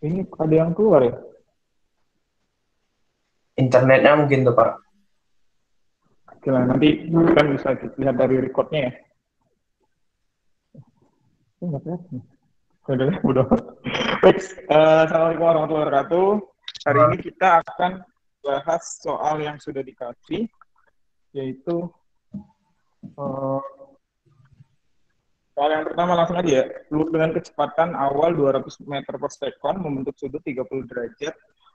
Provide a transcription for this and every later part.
Ini ada yang keluar ya? Internetnya mungkin tuh Pak. Oke lah, nanti kan bisa lihat dari recordnya ya. Ini nggak kelihatan. Udah lah, udah. Baik, Assalamualaikum warahmatullahi wabarakatuh. Hari ini kita akan bahas soal yang sudah dikasih, yaitu uh, soal yang pertama langsung aja ya. Pelur dengan kecepatan awal 200 meter per sekon membentuk sudut 30 derajat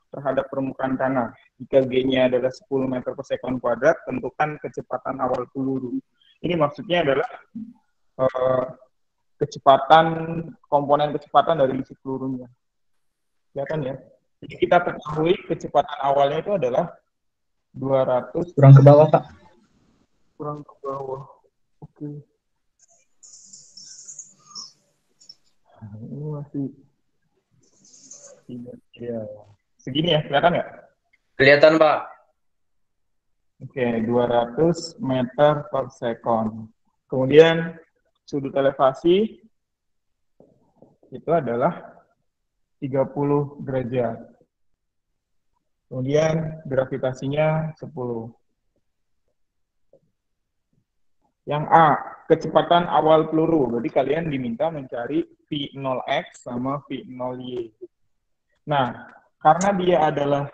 terhadap permukaan tanah. Jika G-nya adalah 10 meter per sekon kuadrat, tentukan kecepatan awal peluru. Ini maksudnya adalah uh, kecepatan, komponen kecepatan dari isi pelurunya. Kelihatan ya? Jadi kita ketahui kecepatan awalnya itu adalah 200 Kurang ke bawah, Pak. kurang ke bawah. Oke. Nah, ini masih ya. Segini ya, kelihatan nggak? Kelihatan Pak. Oke, 200 meter per sekon. Kemudian sudut elevasi itu adalah 30 derajat. Kemudian gravitasinya 10. Yang A, kecepatan awal peluru. Jadi kalian diminta mencari V0X sama V0Y. Nah, karena dia adalah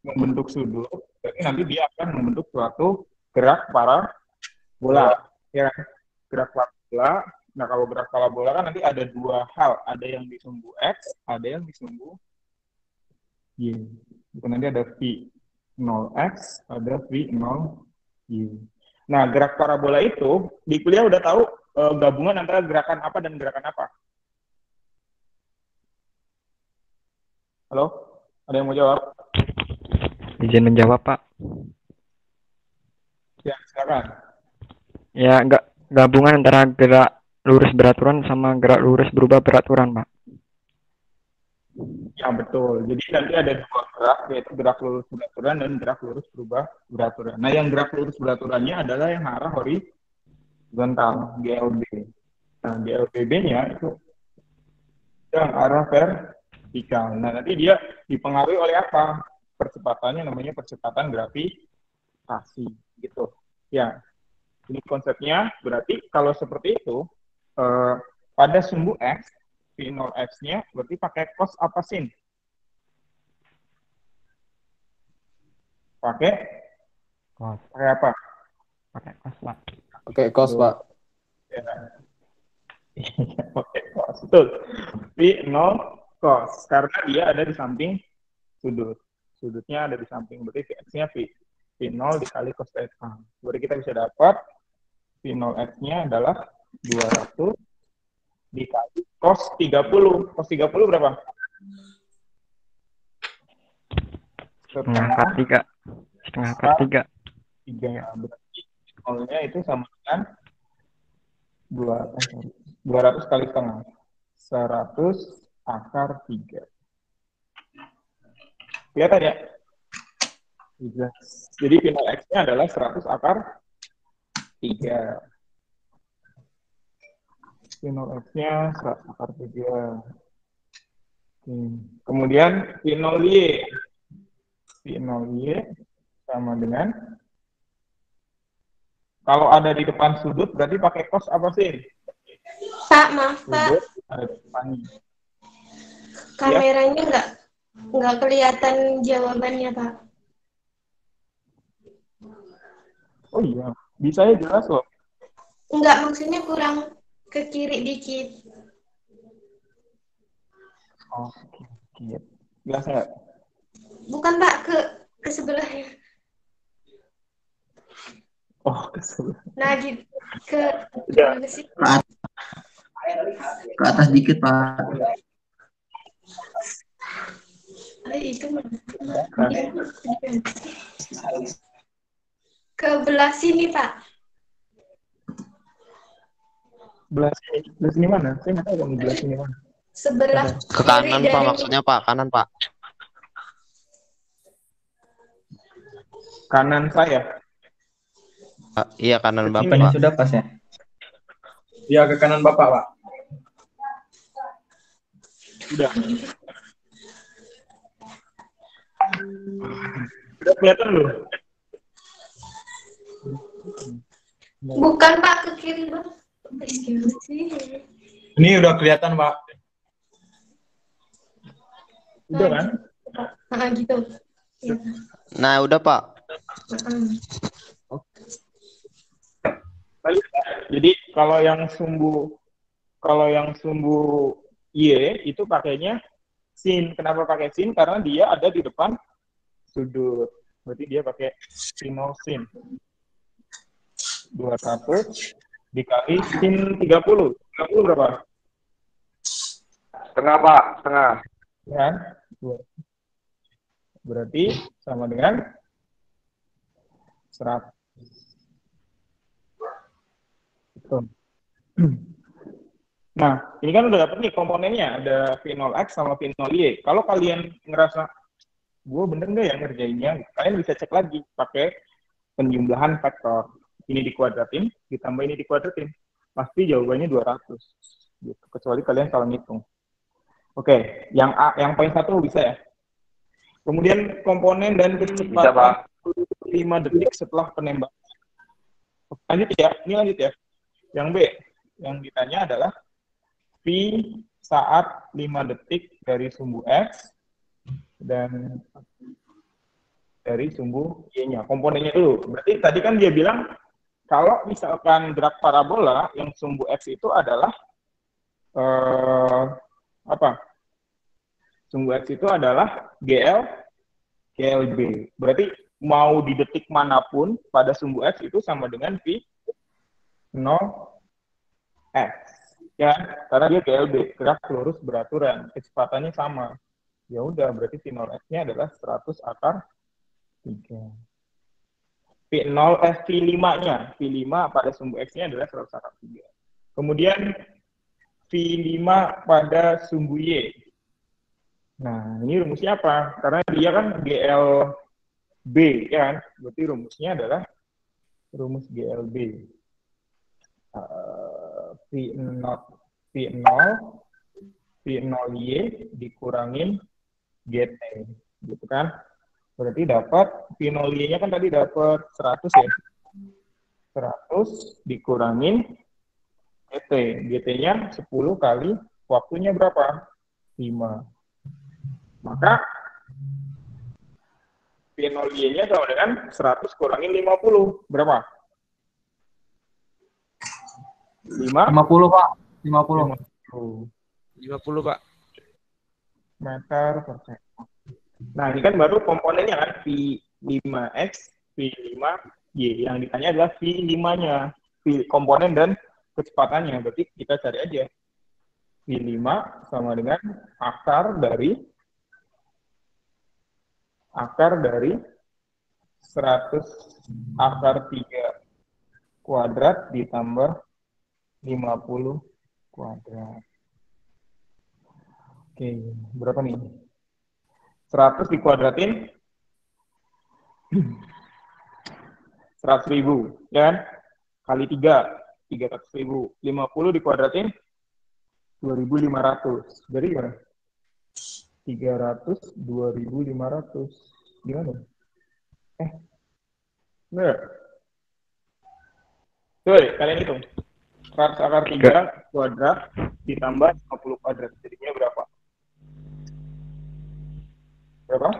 membentuk sudut, jadi nanti dia akan membentuk suatu gerak parabola. Ya, gerak parabola. Nah, kalau gerak parabola kan nanti ada dua hal, ada yang disumbu X, ada yang disumbu Y. Itu nanti ada V0X, ada V0Y. Nah, gerak parabola itu di kuliah udah tahu gabungan antara gerakan apa dan gerakan apa? Halo? Ada yang mau jawab? Izin menjawab, Pak. Ya, silakan. Ya, gabungan antara gerak lurus beraturan sama gerak lurus berubah beraturan, Pak. Ya, betul. Jadi nanti ada dua gerak, yaitu gerak lurus beraturan dan gerak lurus berubah beraturan. Nah, yang gerak lurus beraturannya adalah yang arah horizontal, GLB. Nah, GLBB-nya itu yang arah vertikal. Nah, nanti dia dipengaruhi oleh apa? Percepatannya namanya percepatan gravitasi, gitu. Ya, ini konsepnya. Berarti kalau seperti itu, pada sumbu X, V0X-nya berarti pakai cos apa sin? Pakai Cos. pakai apa? Pakai cos, Pak. Oke, kos, Pak. Ya. Pakai cos. Betul. V0 cos. Karena dia ada di samping sudut. Sudutnya ada di samping. Berarti X-nya V0 dikali cos theta. Berarti kita bisa dapat V0X-nya adalah 200 dikali cos 30. Cos 30 berapa? Setengah akar 3. Setengah akar 3. 3. Berarti nolnya itu sama dengan 200 kali setengah. 100 akar 3. Kelihatan ya? Jadi final X-nya adalah 100 akar 3. Final X-nya 100 akar 3. Kemudian final Y. Final Y sama dengan, kalau ada di depan sudut berarti pakai cos apa sih? Pak, maaf Pak, Sudut ada di depannya. kameranya nggak kelihatan jawabannya Pak. Oh iya, bisa ya jelas loh. Nggak, maksudnya kurang ke kiri dikit. Oh, oke. Jelas nggak? Bukan Pak, ke sebelahnya. Oh, kesel. Nah, ke Ya. mana sih? Ke atas dikit, Pak. Itu ke belah sini Pak. Belah sini mana? Saya nggak tahu yang belah sini mana. Sebelah Ke kanan kiri Pak, dari maksudnya Pak, kanan Pak. Kanan saya. Iya, kanan Ke sini. Bapak. Bukannya sudah pas ya? Iya, ke kanan Bapak, Pak. Udah. Udah kelihatan belum? Bukan Pak, ke kiri Bang. Gimana sih? Ini udah kelihatan, Pak. Udah kan? Gitu. Ya. Nah, udah Pak. Jadi kalau yang sumbu Y itu pakainya sin. Kenapa pakai sin? Karena dia ada di depan sudut. Berarti dia pakai sinus sin. 200 dikali sin 30. 30 berapa? Setengah, Pak. Setengah. Ya. Berarti sama dengan 100. Nah, ini kan udah dapet nih komponennya, ada V0 X sama V0 Y. Kalau kalian ngerasa, gue bener nggak ya ngerjainnya, kalian bisa cek lagi pakai penjumlahan faktor. Ini dikuadratin, ditambah ini dikuadratin. Pasti jawabannya 200. Gitu. Kecuali kalian salah ngitung. Oke, yang A, yang poin 1 bisa ya? Kemudian komponen dan Bisa, Pak. kecepatan 5 detik setelah penembakan. Lanjut ya, ini lanjut ya. Yang B, yang ditanya adalah V saat 5 detik dari sumbu X dan dari sumbu Y-nya. Komponennya dulu. Berarti tadi kan dia bilang kalau misalkan gerak parabola yang sumbu X itu adalah sumbu X itu adalah GLB. Berarti mau di detik manapun pada sumbu X itu sama dengan V 0X. Ya, karena dia GLB, gerak lurus beraturan, kecepatannya sama. Ya udah, berarti V 0X-nya adalah 100 akar 3. V5-nya, V5 pada sumbu X-nya adalah 100 akar 3. Kemudian V5 pada sumbu Y. Nah, ini rumusnya apa? Karena dia kan GLB, ya kan? Berarti rumusnya adalah rumus GLB. V0Y dikurangin GT. Gitu kan? Berarti dapat V0Y-nya kan tadi dapat 100 ya. 100 dikurangin GT. GT-nya 10 kali waktunya berapa? 5. Maka V0Y-nya sama dengan 100 kurangin 50. Berapa? 50, Pak. 50. 50, Pak. Meter per second. Nah, ini kan baru komponennya kan, V5X, V5Y. Yang ditanya adalah V5-nya, komponen dan kecepatannya. Berarti kita cari aja. V5 sama dengan akar dari 100 akar 3 kuadrat ditambah 50 kuadrat. Oke, berapa nih? 100 dikuadratin 100.000, ya kan? Kali 3, 300.000. 50 dikuadratin 2.500. Jadi gimana? 300, 2.500. Gimana? Bener? Coba deh, kalian hitung. 100 akar 3 kuadrat ditambah 50 kuadrat. Jadinya berapa? Berapa?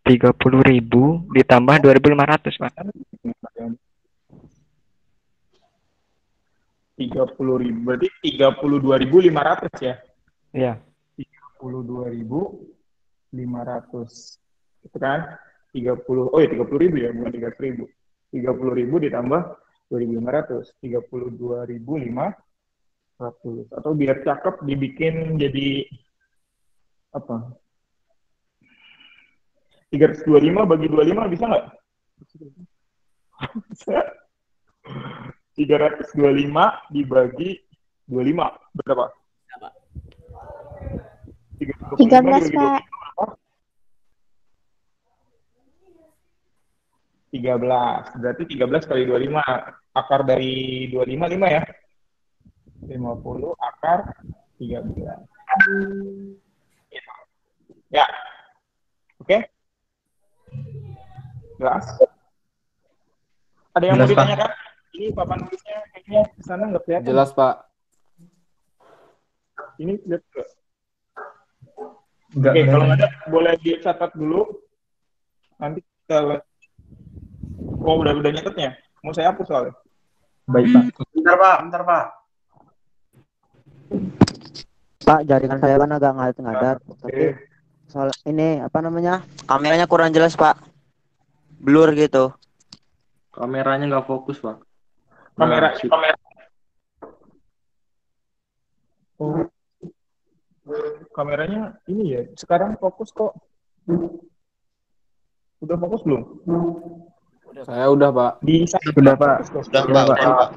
30.000 ditambah 2.500, Pak. 30.000, berarti 32.500 ya? Iya. 32.500. Itu kan? 30.000 ya, bukan 300.000. 30.000 ditambah 2.500. 32.500. Atau biar cakep dibikin jadi apa? 325 bagi 25 bisa nggak? Bisa. 325 dibagi 25 berapa? 13, Pak. 13. Berarti 13 kali 25. Akar dari 25, 5 ya? 50 akar 13. Ya, oke? Jelas? Ada yang mau Jelas, Pak. ditanyakan? Ini papan tulisnya kayaknya di sana nggak kelihatan. Jelas, Pak. Ini lihat nggak? Enggak, Oke, kalau nggak ada boleh dicatat dulu. Nanti kita udah nyatetnya. Mau saya hapus soalnya. Baik, Pak. Bentar, Pak. Pak, jaringan saya kan agak ngadat-ngadat. Tapi Oke. soal ini apa namanya? Kameranya kurang jelas, Pak. Blur gitu. Kameranya nggak fokus, Pak. Kamera. Oh. Kameranya ini ya. Sekarang fokus kok. Udah fokus belum? Saya udah, Pak. Di Sudah, Pak. Sudah, Sudah, Pak. Pak.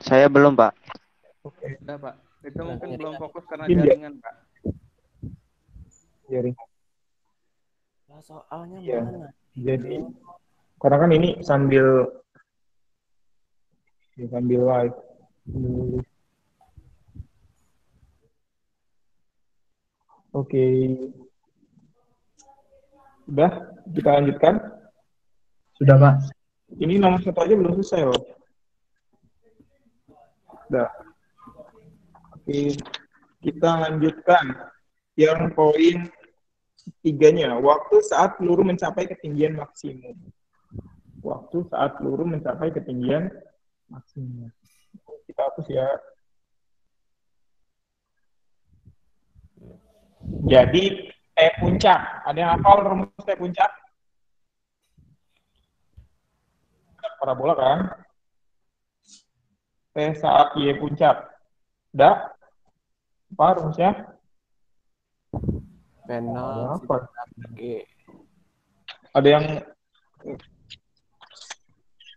Saya belum, Pak. Oke. Udah, Pak. Itu mungkin belum fokus karena Iya. jaringan, Pak. Jaring. Soalnya Iya. Jadi karena kan ini sambil live. Oke. Udah, kita lanjutkan. Sudah, Pak. Ini nomor 1 aja belum selesai loh. Udah. Oke, kita lanjutkan. Yang poin 3-nya, waktu saat peluru mencapai ketinggian maksimum. Waktu saat peluru mencapai ketinggian maksimum. Kita hapus ya. Jadi, T puncak. Ada yang hafal rumus T puncak? Parabola kan? T saat Y puncak. Udah? Apa rumusnya? Penal. Apa? Ada yang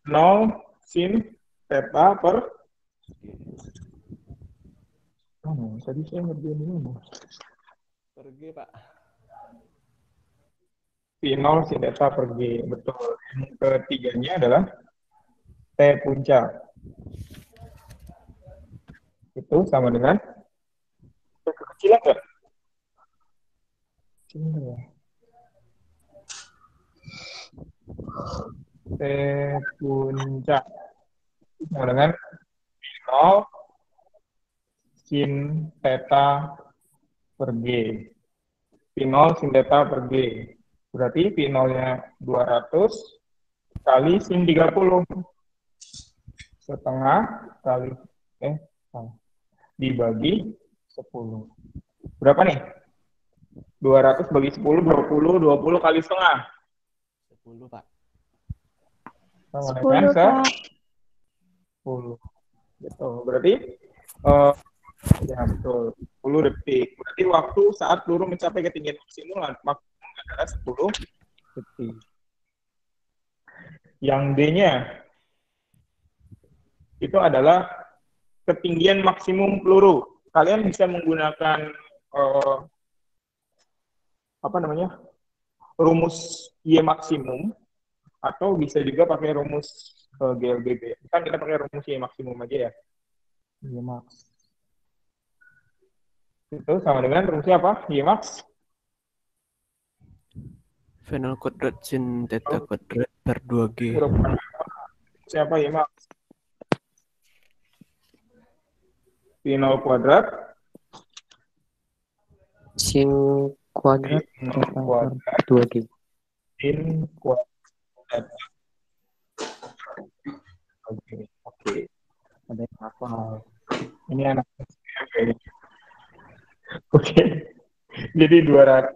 0 sin theta per tadi saya ngerjain ini. Pergi, Pak. P0 sin theta per G. Betul. Yang ketiganya adalah T puncak. Itu sama dengan kekecilan nggak? Kecil ya. T puncak sama dengan P0 sin theta per G. P0 sin theta per G. Berarti P0-nya 200 kali sin 30. Setengah kali dibagi 10. Berapa nih? 200 bagi 10, 20. 20 kali setengah. 10, Pak. Sama 10, dengan Pak. 10. Gitu. Berarti ya betul. 10 detik. Berarti waktu saat peluru mencapai ketinggian maksimum adalah 10 detik. Yang D-nya itu adalah ketinggian maksimum peluru. Kalian bisa menggunakan rumus Y maksimum, atau bisa juga pakai rumus GLBB. Kan kita pakai rumus Y maksimum aja ya. Y max. Itu sama dengan rumusnya apa? Y max. Final kuadrat sin theta kuadrat per 2G. Siapa Y max? P0 kuadrat Sin kuadrat kuadrat 2G. sin kuadrat. Oke. Ada yang hafal. Ini anak SMP. Oke. Jadi 200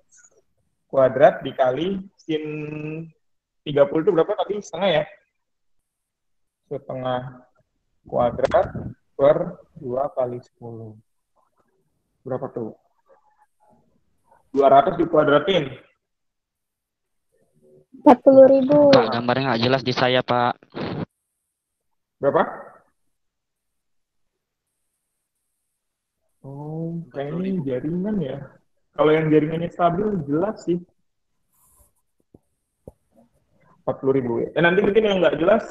kuadrat dikali sin 30 itu berapa tadi? Setengah ya? Setengah kuadrat per 2 kali 10. Berapa tuh? 200 dikuadratin. 40.000. Pak, gambarnya nggak jelas di saya, Pak. Berapa? Oh, kayaknya jaringan ya. Kalau yang jaringannya stabil, jelas sih. 40.000 ya. Dan nanti mungkin yang nggak jelas,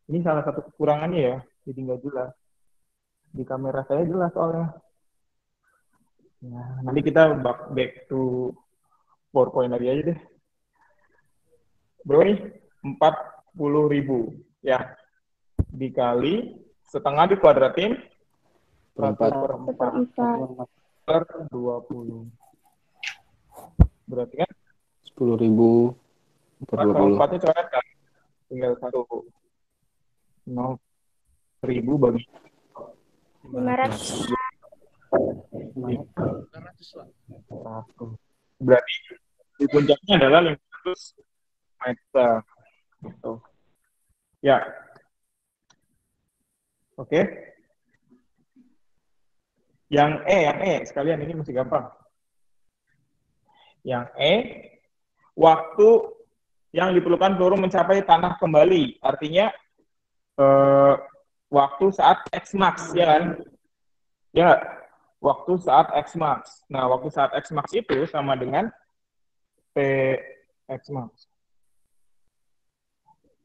ini salah satu kekurangannya ya. Jadi nggak jelas. Di kamera saya jelas soalnya. Nah, nanti kita back to PowerPoint lagi aja deh. Bro nih, 40.000 ya. Dikali setengah dikuadratin 1/4 per 20. Berarti kan 10.000 per 20. 4/4-nya coret kan? Tinggal 0.000 bagi 500. 1. Berarti di puncaknya adalah 500 meter. Gitu. Ya. Oke. Yang E sekalian ini masih gampang. Yang E, waktu yang diperlukan peluru mencapai tanah kembali. Artinya waktu saat X-max, ya kan? Ya, waktu saat X-max. Nah, waktu saat X-max itu sama dengan P-X-max.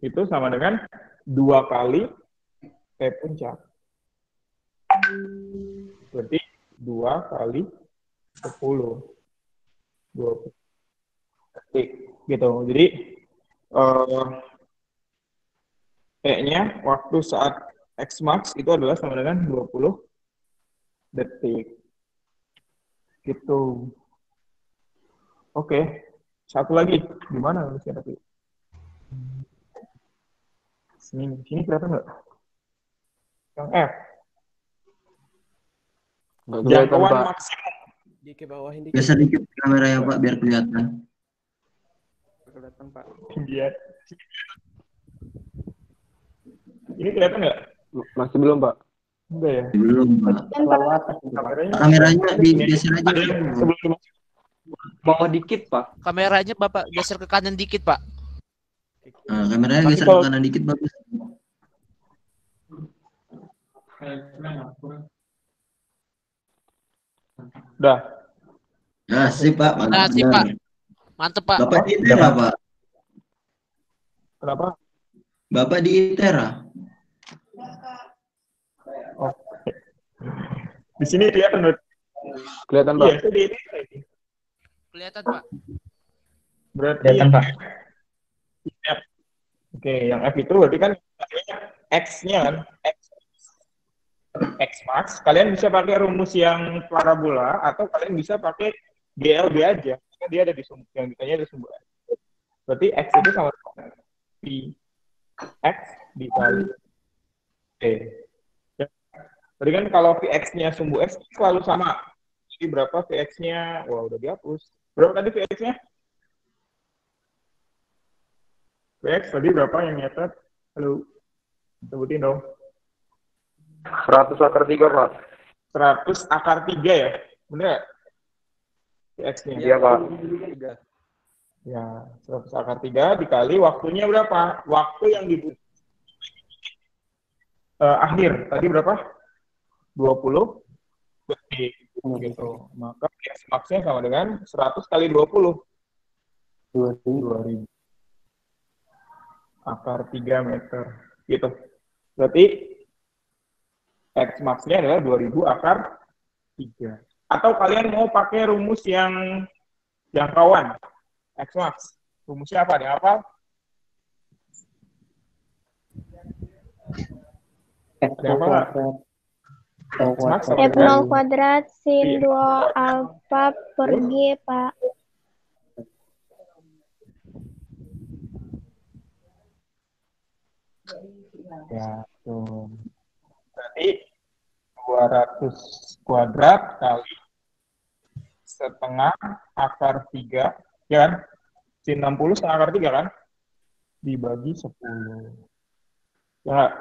Itu sama dengan 2 kali P puncak. Berarti 2 kali 10. 20 detik. Gitu. Jadi, E-nya waktu saat X-max itu adalah sama dengan 20 detik. Gitu. Oke. Satu lagi. Gimana nulisnya tapi? Sini kelihatan nggak? Yang F. Nggak kelihatan, Jangkauan Pak. maksimum. Di ke bawahin dikit. Geser dikit kameranya Pak biar kelihatan. Kelihatan, Pak. Iya. Ini kelihatan nggak? Masih belum, Pak. Enggak ya? Belum Pak. Kameranya digeser aja. Ada yang sebelum Bawah dikit, Pak. Kameranya Bapak geser ke kanan dikit, Pak. Nah, kameranya Nanti geser kalau- ke kanan dikit bagus. Udah. Nah, sip Pak. Mantap, Nah, sip, benar. Pak. Mantep, Pak. Bapak di ITERA Pak. Kenapa? Bapak di ITERA. Oh. Di sini kelihatan, Dut. Kelihatan, Iya, Pak. itu di ini. Kelihatan, Pak. Berarti Kelihatan Pak. F. Oke, yang F itu berarti kan X-nya kan, X max. Kalian bisa pakai rumus yang parabola atau kalian bisa pakai GLB aja. Karena dia ada di sumber, yang ditanya ada sumber. Berarti X itu sama dengan P X dikali T. Ya. Tadi kan kalau Vx-nya sumbu X selalu sama. Jadi berapa Vx-nya? Wah, udah dihapus. Berapa tadi Vx-nya? Vx tadi berapa yang nyatet? Halo. Sebutin dong. 100 akar 3, Pak. 100 akar 3 ya? Bener nggak? Vx-nya. Iya, Pak. Ya, 100 akar 3 dikali waktunya berapa? Waktu yang dibutuhkan akhir. Tadi berapa? 20 detik. Gitu. Maka X max-nya sama dengan 100 kali 20. 2000. Akar 3 meter. Gitu. Berarti X max-nya adalah 2000 akar 3. Atau kalian mau pakai rumus yang jangkauan? X max. Rumusnya apa? Ada apa? Ada apa nggak? X max sama dengan F0 kuadrat sin 2 alfa per G, Pak. ya tuh. Berarti 200 kuadrat kali setengah akar 3, ya kan? Sin 60 setengah akar 3 kan? Dibagi 10. Ya nggak?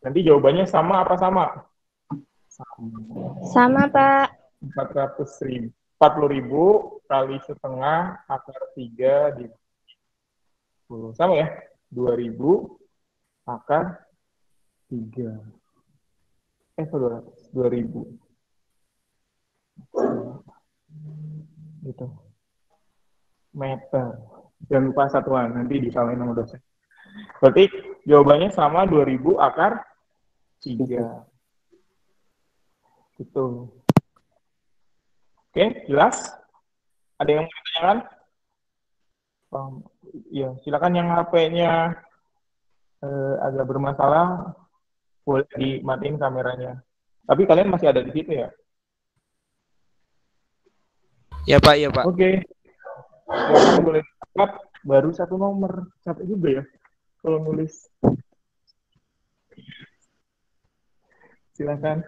Nanti jawabannya sama apa sama? Sama, Pak. 400.000. 40.000 kali setengah akar 3 dibagi 10. Sama ya? 2.000 akar 3. 2.000. Gitu. Meter. Jangan lupa satuan, nanti disalahin sama dosen. Berarti jawabannya sama 2.000 akar 3. Gitu. Oke, jelas? Ada yang mau ditanyakan? Ya, silakan yang HP-nya agak bermasalah, boleh dimatiin kameranya. Tapi kalian masih ada di situ ya? Ya Pak, ya Pak. Oke. Silakan boleh diangkat. Baru satu nomor. Capek juga ya kalau nulis. Silakan.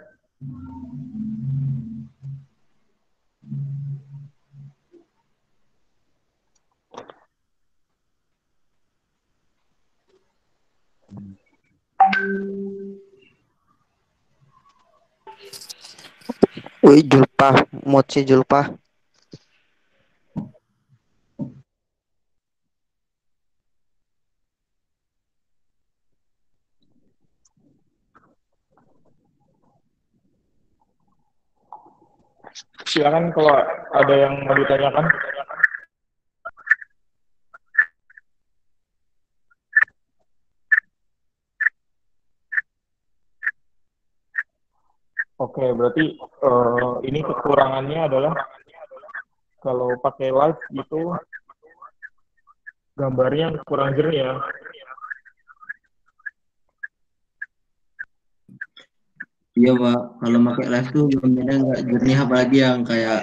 Wih, Julpa, mochi Julpa. Silakan kalau ada yang mau ditanyakan. Oke, berarti ini kekurangannya adalah kalau pakai live itu gambarnya kurang jernih ya. Iya Pak, kalau pakai live tuh gambarnya nggak jernih, apalagi yang kayak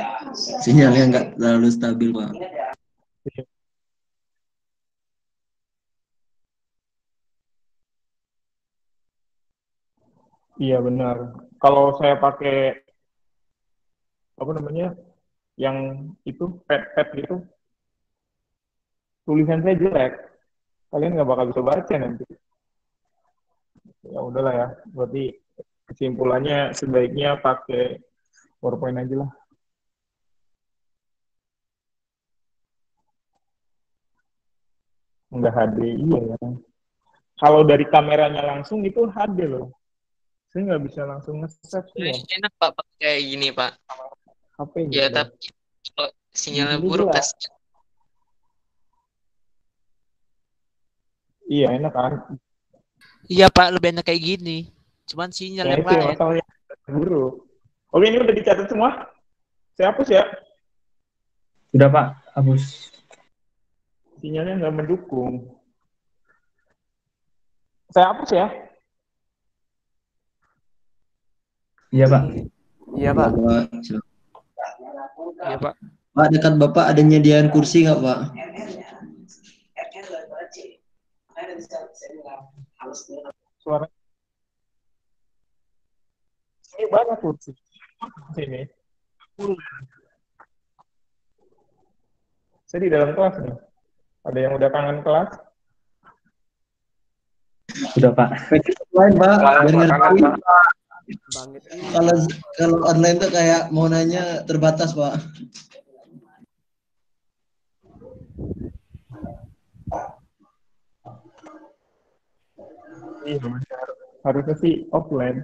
sinyalnya nggak terlalu stabil Pak. Iya benar. Kalau saya pakai apa namanya, yang itu pet gitu, tulisan saya jelek. Kalian nggak bakal bisa baca nanti. Ya udahlah ya. Berarti kesimpulannya sebaiknya pakai PowerPoint aja lah. Nggak HD, iya ya. Kalau dari kameranya langsung itu HD loh. Saya nggak bisa langsung nge-save semua. Enak Pak pakai kayak gini Pak. HP Ya gitu. tapi kalau sinyalnya Ini buruk jelas. kan. Iya enak kan. Iya Pak, lebih enak kayak gini. Cuman sinyal Ya yang itu ya lain. masalahnya buruk. Oke, ini udah dicatat semua. Saya hapus ya. Sudah Pak, hapus. Sinyalnya nggak mendukung. Saya hapus ya. Iya Pak. Iya Pak. Iya Pak. Pak, dekat Bapak ada nyediain kursi nggak Pak? Suara. Ini banyak kursi. Sini. Saya di dalam kelas nih. Ada yang udah kangen kelas? Sudah Pak. Lain Pak, biar ngerti. Bangit. Kalau online tuh kayak mau nanya terbatas Pak. Iya, harusnya sih offline.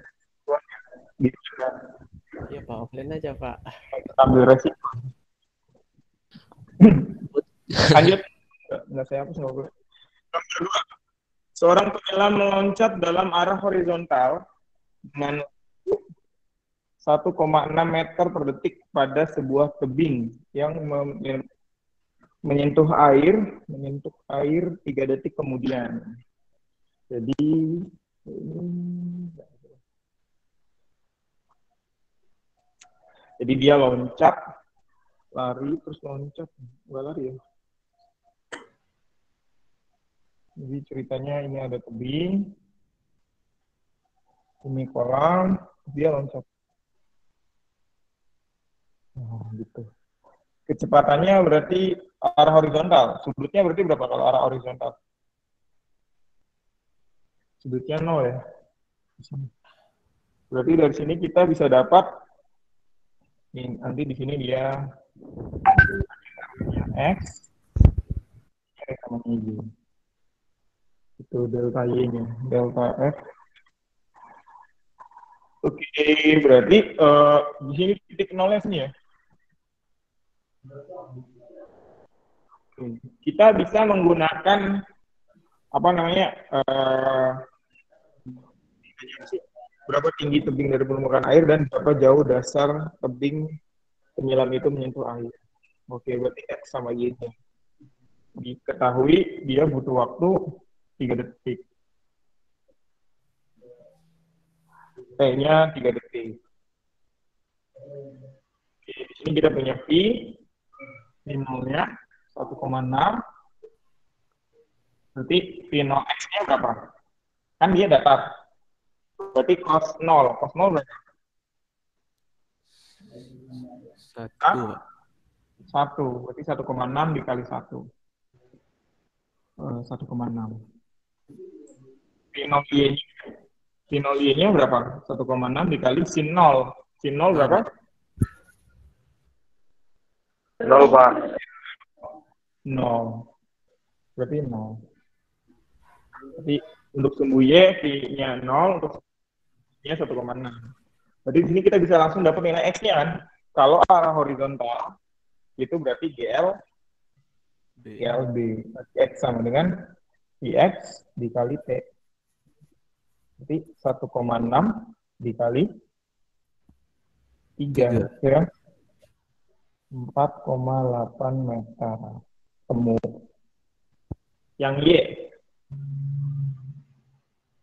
Gitu kan. Iya Pak, offline aja Pak. Ambil resiko. Lanjut. Nggak saya hapus, nggak boleh. Nomor 2. Seorang penyelam meloncat dalam arah horizontal dengan 1,6 meter per detik pada sebuah tebing yang menyentuh air 3 detik kemudian. Jadi dia loncat, lari, terus loncat. Nggak lari ya. Jadi ceritanya ini ada tebing, ini kolam, dia loncat. Nah, gitu. Kecepatannya berarti arah horizontal. Sudutnya berarti berapa kalau arah horizontal? Sudutnya 0 ya. Berarti dari sini kita bisa dapat, nih, nanti di sini dia X, sama Y. Itu delta Y-nya, delta F. Oke, berarti di sini titik nolnya sini ya. Kita bisa menggunakan apa namanya, berapa tinggi tebing dari permukaan air dan berapa jauh dasar tebing penyelam itu menyentuh air. Oke, berarti X sama Y-nya. Diketahui dia butuh waktu 3 detik. T-nya 3 detik. Oke, di sini kita punya V, V0-nya 1,6. Berarti V0 X-nya berapa? Kan dia datar. Berarti cos 0. Cos 0 berapa? 1, Pak. 1. Berarti 1,6 dikali 1. 1,6. V0 Y-nya berapa? 1,6 dikali sin 0. Sin 0 berapa? 0, Pak. 0. Berarti 0. Berarti untuk sumbu Y, V-nya 0, untuk Y-nya 1,6. Berarti di sini kita bisa langsung dapat nilai X-nya kan? Kalau arah horizontal, itu berarti GLB. X sama dengan IX dikali T. Berarti 1,6 dikali 3. Ya? 4,8 meter. Temu. Yang Y.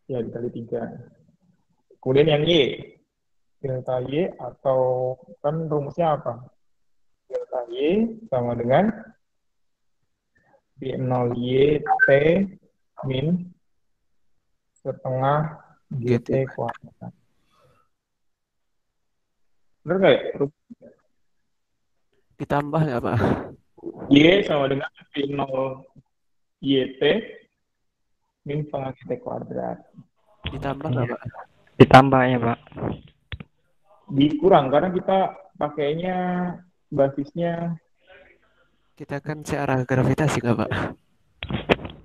Ya, dikali 3. Kemudian yang Y. Delta Y atau kan rumusnya apa? Delta Y sama dengan V0Y T min setengah GT kuadrat. Benar nggak ya? Ditambah nggak, Pak? Y sama dengan V0YT min setengah GT kuadrat. Ditambah nggak, Pak? Ditambah ya, Pak. Dikurang karena kita pakainya basisnya. Kita kan searah gravitasi nggak, Pak?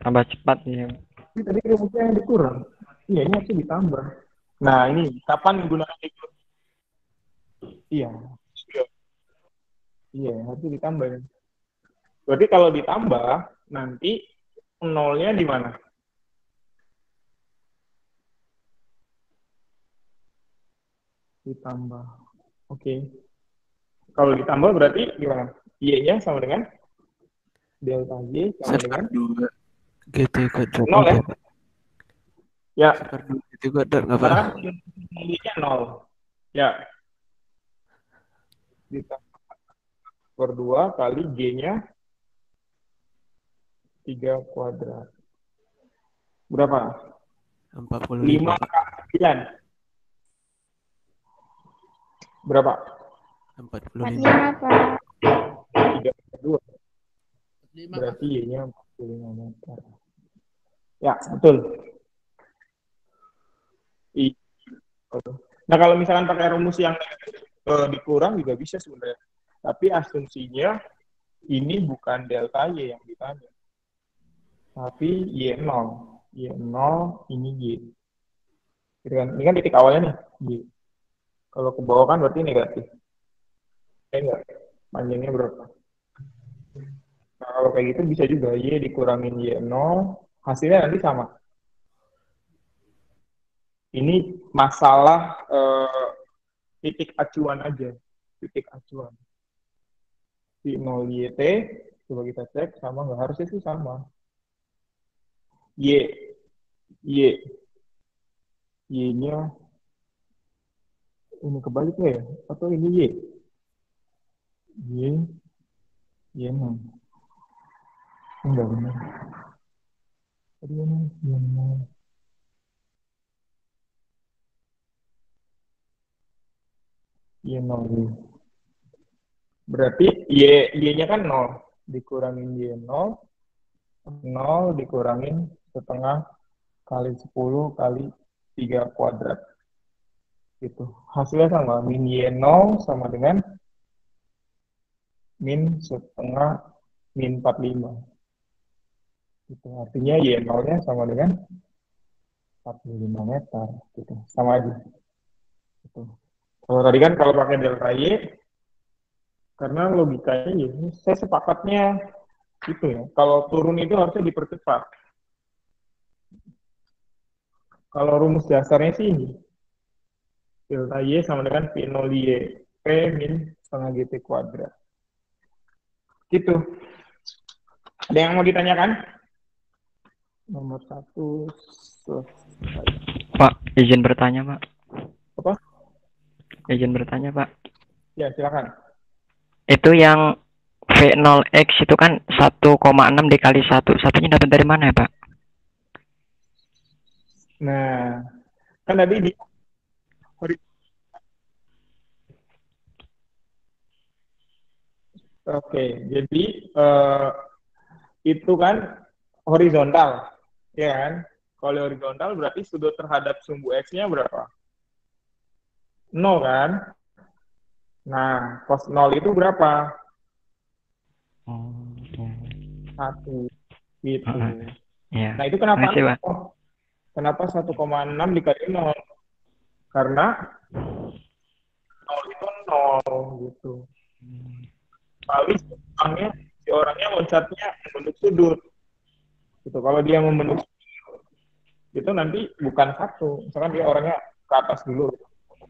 Tambah cepat ya. Ini tadi rumusnya yang dikurang. Iya, ini harusnya ditambah. Nah, ini kapan menggunakan itu? Iya. Iya, harusnya ditambah. Berarti kalau ditambah, nanti nolnya di mana? Ditambah. Oke. Kalau ditambah berarti gimana? Y-nya sama dengan delta Y sama dengan 2 GT kuadrat. 0 ya? Ya. 2 GT kuadrat nggak, Pak? Karena Y-nya 0. Ya. Ditambah per 2 kali G-nya 3 kuadrat. Berapa? 45. 5 kali 9. Berapa? 45. 45, Pak. 3 per 2. Berarti Y-nya 45 meter. Ya, betul. Nah, kalau misalkan pakai rumus yang dikurang juga bisa sebenarnya. Tapi asumsinya ini bukan delta Y yang ditanya. Tapi Y0. Y0 ini Y. Ini kan titik awalnya nih. Y. Kalau ke bawah kan berarti negatif. Enggak. Panjangnya berapa? Nah, kalau kayak gitu bisa juga Y dikurangin Y0. Hasilnya nanti sama. Ini masalah titik acuan aja. Titik acuan. V0YT, coba kita cek, sama nggak? Harusnya sih sama. Y-nya ini kebalik nggak ya? Atau ini Y? Y-nya. Enggak benar. Tadi ini Y-nya. Y0. Berarti Y-nya kan 0. Dikurangin Y0. 0 dikurangin setengah kali 10 kali 3 kuadrat. Gitu. Hasilnya sama. Min Y0 sama dengan min setengah min 45. Gitu. Artinya Y0-nya sama dengan 45 meter. Gitu. Sama aja. Gitu. Kalau tadi kan kalau pakai delta Y, karena logikanya ya, saya sepakatnya itu ya. Kalau turun itu harusnya dipercepat. Kalau rumus dasarnya sih ini. Delta Y sama dengan V0Y. P min setengah GT kuadrat. Gitu. Ada yang mau ditanyakan? Nomor 1 selesai. Pak, izin bertanya, Pak. Apa? Izin bertanya, Pak. Ya, silakan. Itu yang V0X itu kan 1,6 dikali 1. Satunya dapat dari mana ya, Pak? Nah, kan tadi di Oke, jadi itu kan horizontal, ya kan? Kalau horizontal berarti sudut terhadap sumbu X-nya berapa? 0 kan? Nah, cos 0 itu berapa? 1. Gitu. Iya. Nah, itu kenapa? Makasih, Pak. Kenapa 1,6 dikali 0? Karena 0 itu 0, gitu. Kali si orangnya loncatnya membentuk sudut. Gitu. Kalau dia membentuk sudut, itu nanti bukan 1. Misalkan dia orangnya ke atas dulu,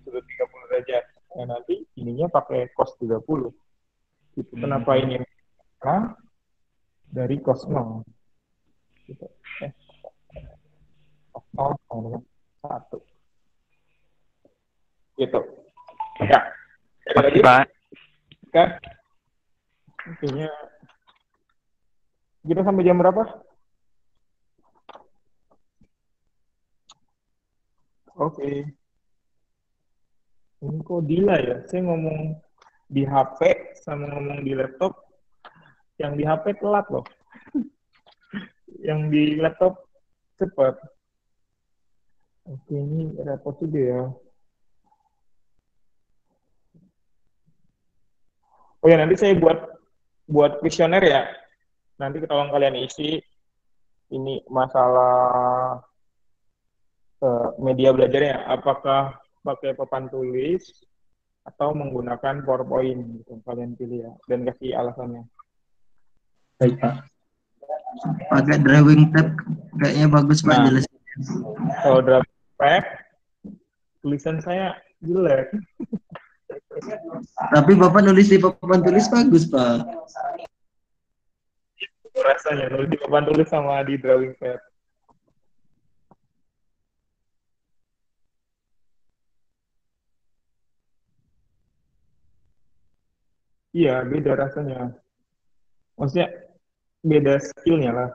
sudut 30 derajat. Nah, nanti ininya pakai cos 30. Gitu. Kenapa ini? Karena dari cos 0. Gitu. Cos 0 sama dengan 1. Gitu. Ya. Makasih, Pak. Kan? Intinya kita sampai jam berapa? Oke. Ini kok delay ya? Saya ngomong di HP sama ngomong di laptop. Yang di HP telat loh. Yang di laptop cepat. Oke, ini repot juga ya. Oh ya, nanti saya buat kuesioner ya. Nanti tolong kalian isi. Ini masalah media belajarnya. Apakah pakai papan tulis atau menggunakan PowerPoint gitu. Kalian pilih ya dan kasih alasannya. Baik, Pak. Pakai drawing pad kayaknya bagus Pak Nah, jelasin. kalau drawing pad tulisan saya jelek. Tapi Bapak nulis di papan tulis bagus Pak. Rasanya nulis di papan tulis sama di drawing pad. Iya, beda rasanya. Maksudnya beda skillnya lah.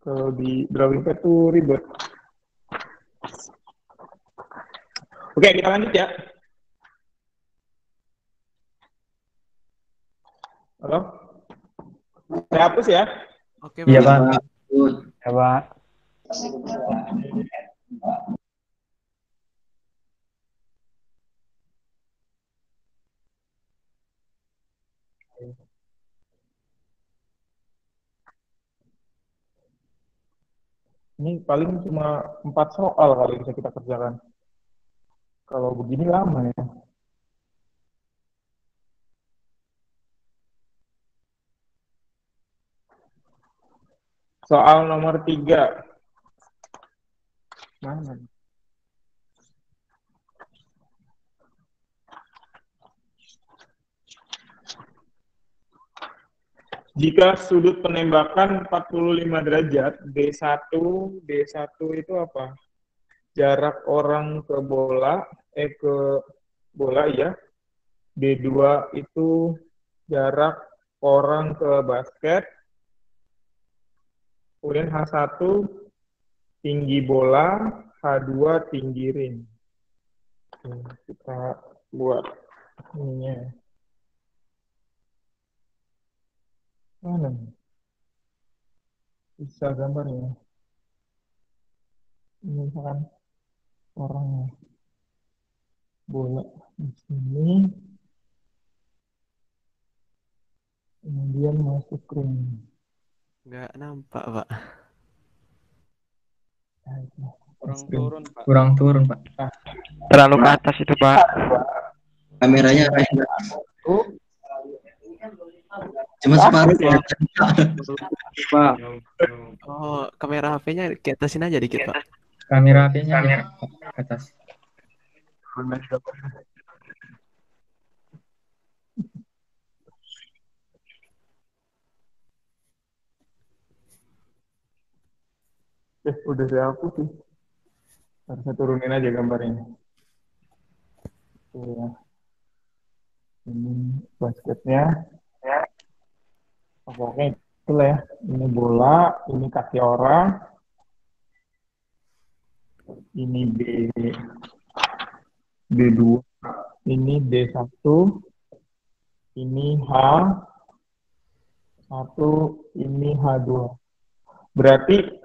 Kalau di drawing pad tuh ribet. Oke, kita lanjut ya. Halo? Saya hapus ya. Oke, Iya, Pak. Pak. Ya, Pak. Ini paling cuma 4 soal kali bisa kita kerjakan. Kalau begini lama ya. Soal nomor 3. Mana? Jika sudut penembakan 45 derajat, D1 itu apa? Jarak orang ke bola, ke bola ya. D2 itu jarak orang ke basket. Kemudian H1 tinggi bola, H2 tinggi ring. Kita buat ininya. Mana? Bisa gambarnya. Ini misalkan orangnya. Bola di sini. Kemudian masuk ring. Nggak nampak, Pak. Kurang turun, Pak. Terlalu ke atas itu, Pak. Kameranya enggak. Cuma separuh ya. Pak. Oh, kamera HP-nya ke atasin aja dikit, Pak. Kamera HP-nya aja, Pak, ke atas. Udah saya hapus sih. Harus saya turunin aja gambarnya. Oke, ini basketnya. Oke, itulah ya. Ini bola, ini kaki orang, ini B2, ini D1, ini H1, ini H2. Berarti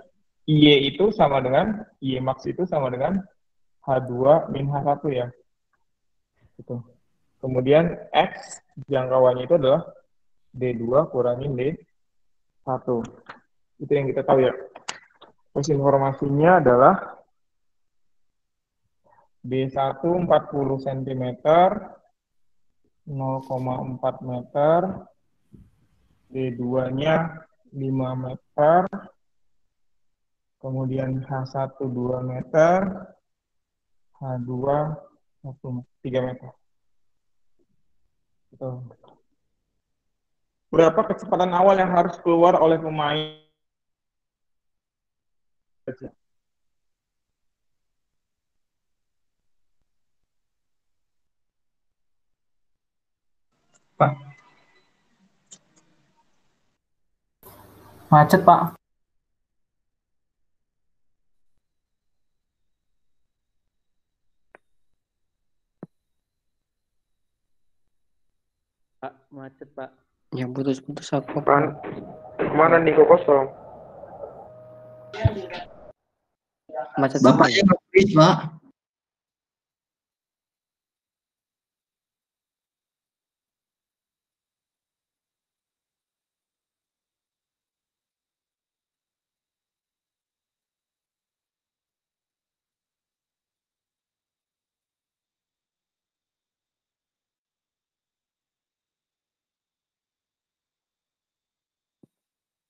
Y itu sama dengan, Y max itu sama dengan H2 min H1 ya. Gitu. Kemudian X jangkauannya itu adalah D2 kurangin D1. Itu yang kita tahu ya. Terus informasinya adalah D1 40 cm, 0,4 meter, D2-nya 5 meter, kemudian H1 2 meter, H2 3 meter. Gitu. Berapa kecepatan awal yang harus keluar oleh pemain? Pak. Macet, Pak. Pak, macet, Pak. Yang putus-putus apa, Pan, Pak? kemana nih kok kosong? Macet Bapaknya semua. nge-freeze, Pak.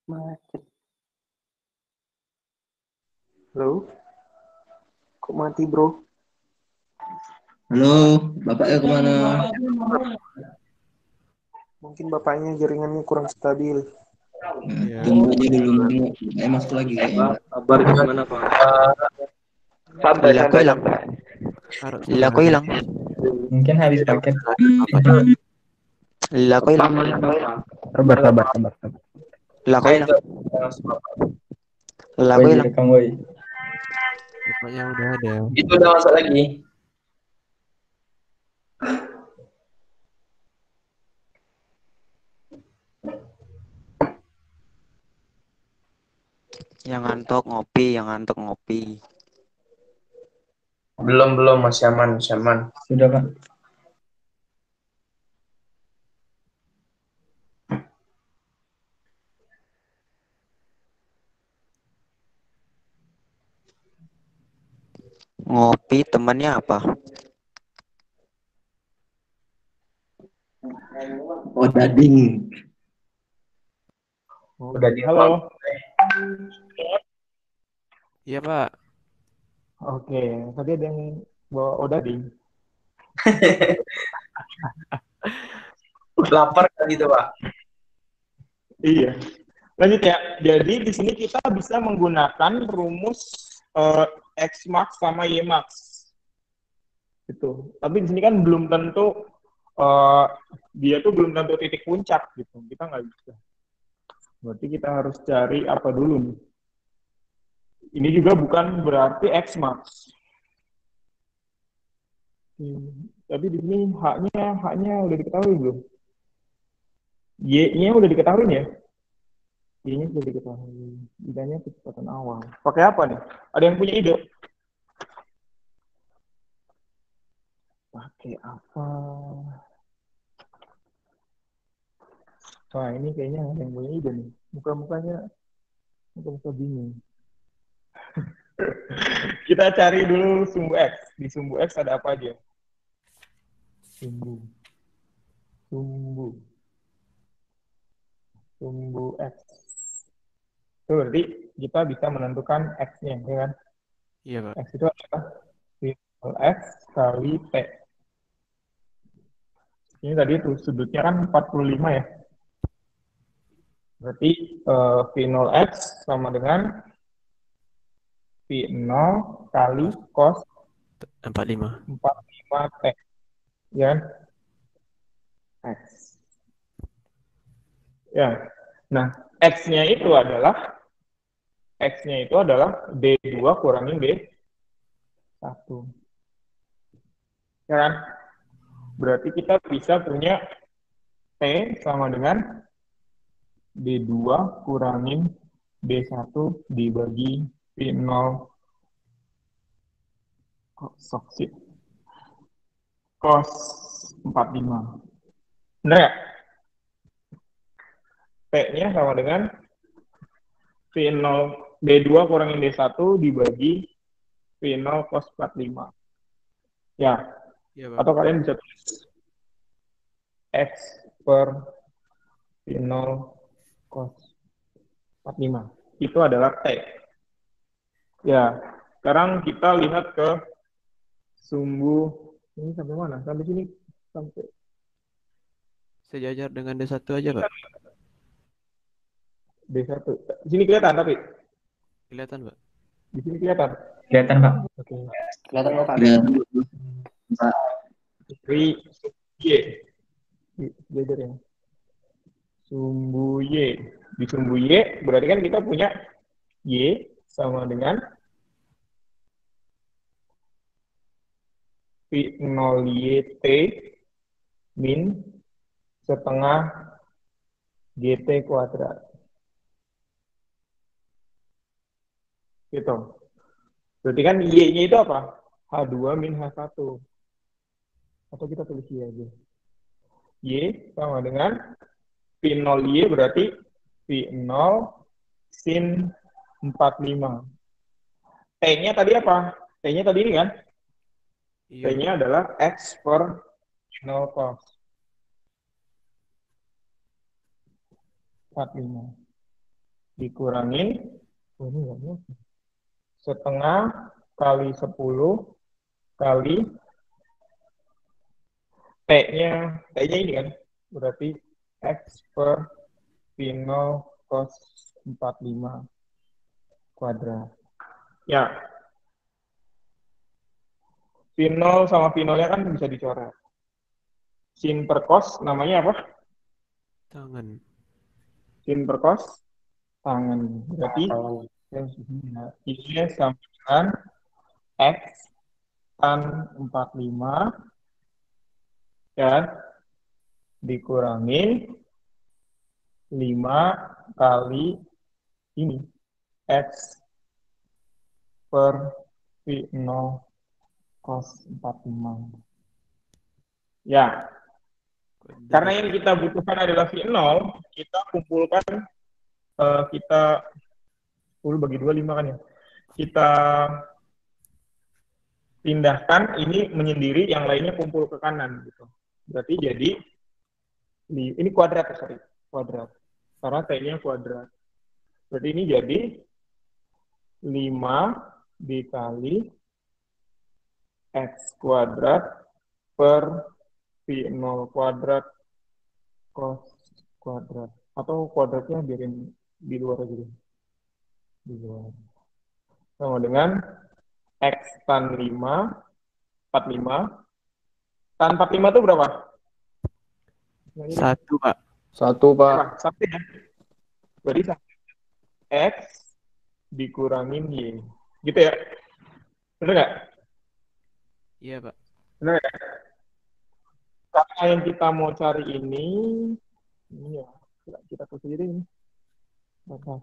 Macet. Halo? Kok mati, bro? Halo, bapaknya kemana? Mungkin bapaknya jaringannya kurang stabil. Tunggu aja dulu, tunggu. Masuk lagi kayaknya. Kabar gimana, Pak? Santai, Lila aku santai. hilang. Lila aku hilang. Mungkin habis paket. Lila aku hilang. Sabar. Lila aku hilang. Lila aku Woi, hilang. direkam, woi. Bapaknya udah ada. Itu udah masuk lagi. Yang ngantuk ngopi. Belum, masih aman. Sudah, Pak. Ngopi temannya apa? Oh, dading. Udah di Halo. Iya, Pak. Oke, tadi ada yang bawa odading. Lapar kan gitu, Pak. Iya. Lanjut ya. Jadi di sini kita bisa menggunakan rumus X max sama Y max. Gitu. Tapi di sini kan belum tentu dia tuh belum tentu titik puncak gitu. Kita nggak bisa. Berarti kita harus cari apa dulu nih. Ini juga bukan berarti X max. Tapi di sini H-nya udah diketahui belum? Y-nya udah diketahui ya? Y-nya sudah diketahui. Y-nya kecepatan awal. Pakai apa nih? Ada yang punya ide? Pakai apa? Wah, ini kayaknya ada yang punya ide nih. Muka-mukanya bingung. Kita cari dulu sumbu X. Di sumbu X ada apa aja? Sumbu X. Itu berarti kita bisa menentukan X-nya, ya kan? Iya, Pak. X itu adalah final X kali T. Ini tadi tuh sudutnya kan 45 ya. Berarti final X sama dengan V0 kali cos 45. 45 T. Ya. X. Ya. Nah, X-nya itu adalah D2 kurangin D1. Ya kan? Berarti kita bisa punya T sama dengan D2 kurangin D1 dibagi V0 cos 45. Benar ya? T-nya sama dengan V0 D2 kurangin D1 dibagi V0 cos 45. Ya. Iya, Pak. Atau kalian bisa tulis X per V0 cos 45. Itu adalah T. Ya. Sekarang kita lihat ke sumbu. Ini sampai mana? Sampai sini. Sampai Sejajar dengan D1 aja, Pak. D1. Di sini kelihatan tapi? Kelihatan, Pak. Di sini kelihatan? Kelihatan, Pak. Oke. Kelihatan kok, Pak. Kelihatan. Dari Y. Belajar ya. Sumbu Y. Di sumbu Y berarti kan kita punya Y sama dengan V0YT min setengah GT kuadrat. Gitu. Berarti kan Y-nya itu apa? H2 min H1. Atau kita tulis Y aja. Y sama dengan V0Y berarti V0 sin 45. T-nya tadi apa? T-nya tadi ini kan? Iya. T-nya adalah X per V0 cos 45. Dikurangin setengah kali 10 kali T-nya ini kan? Berarti X per V0 cos 45 kuadrat. Ya. V0 sama V0-nya kan bisa dicoret. Sin per cos namanya apa? Tangan. Sin per cos tangan. Berarti ini sama dengan X tan 45 dan dikurangin 5 kali ini X per V0 cos 45. Ya. Karena yang kita butuhkan adalah V0, kita kumpulkan kita 10 bagi 2, 5 kan ya. Kita pindahkan ini menyendiri, yang lainnya kumpul ke kanan gitu. Berarti jadi ini kuadrat, sorry, kuadrat. Karena T-nya kuadrat. Berarti ini jadi 5 dikali X kuadrat per V0 kuadrat cos kuadrat. Atau kuadratnya biarin di luar aja deh. Di luar. Sama dengan X tan 5, 45. Tan 45 itu berapa? 1, Pak. 1, Pak. 1 ya. Berarti X dikurangin Y. Gitu ya? Benar nggak? Iya, Pak. Benar ya? Karena yang kita mau cari ini ya, kita tulis sendiri ini. Maka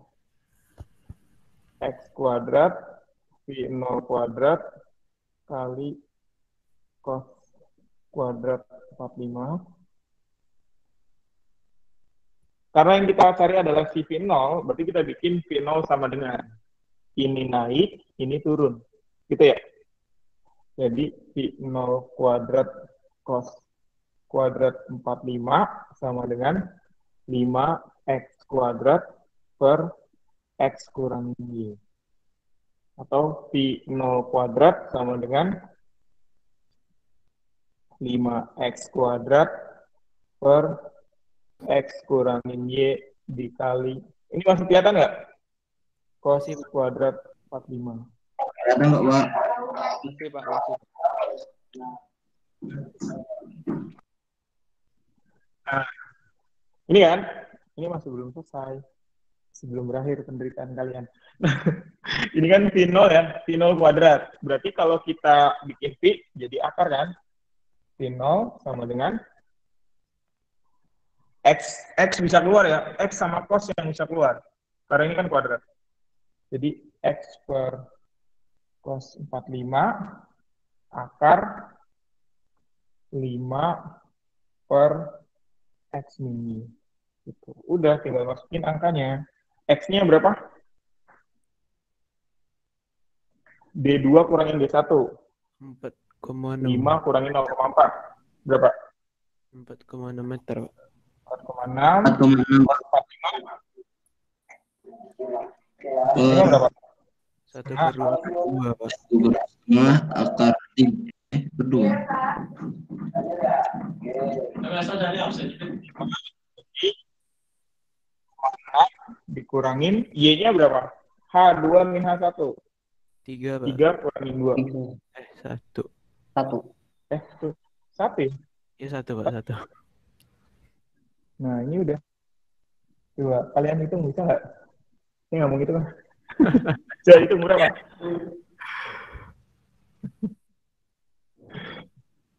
X kuadrat V0 kuadrat kali cos kuadrat 45. Karena yang kita cari adalah si V0, berarti kita bikin V0 sama dengan ini naik, ini turun. Gitu ya? Jadi V0 kuadrat cos kuadrat 45 sama dengan 5X kuadrat per X kurang Y. Atau V0 kuadrat sama dengan 5X kuadrat per X kurangin Y dikali. Ini masih kelihatan nggak? Cos kuadrat 45. Kelihatan nggak, Pak? Masih Pak, masih. Nah, ini kan, ini masih belum selesai. Sebelum berakhir penderitaan kalian. Ini kan V0 ya, V0 kuadrat. Berarti kalau kita bikin V jadi akar kan? V0 sama dengan X bisa keluar ya, X sama cos yang bisa keluar. Karena ini kan kuadrat. Jadi X per cos 45 akar 5 per X mini. Gitu. Udah, tinggal masukin angkanya. X-nya berapa? D2 kurangin D1. 4,6. 5 kurangin 0,4. Berapa? 4,6 meter, Pak. 4,6. 45. Per Berapa? 1/2, Pak. 1/2 akar 3 berdua. Dikurangin Y-nya berapa? H2 min H1. 3, Pak. 3 kurangin 2. 1. 1. Tuh. 1 ya? Ya 1, Pak, 1. Nah, ini udah. Coba, kalian hitung bisa nggak? Saya nggak mau gitu kan. Saya hitung berapa?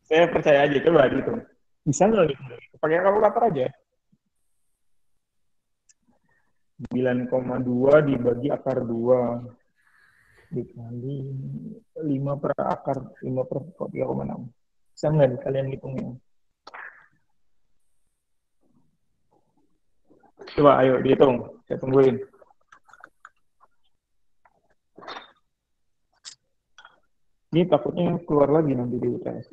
Saya percaya aja, coba dihitung. Bisa nggak gitu? Pakai kalkulator aja. 9,2 dibagi akar 2 dikali 5 per akar 5 per 3,6. Bisa nggak nih kalian hitungnya? Coba ayo dihitung, saya tungguin. Ini takutnya keluar lagi nanti di UTS.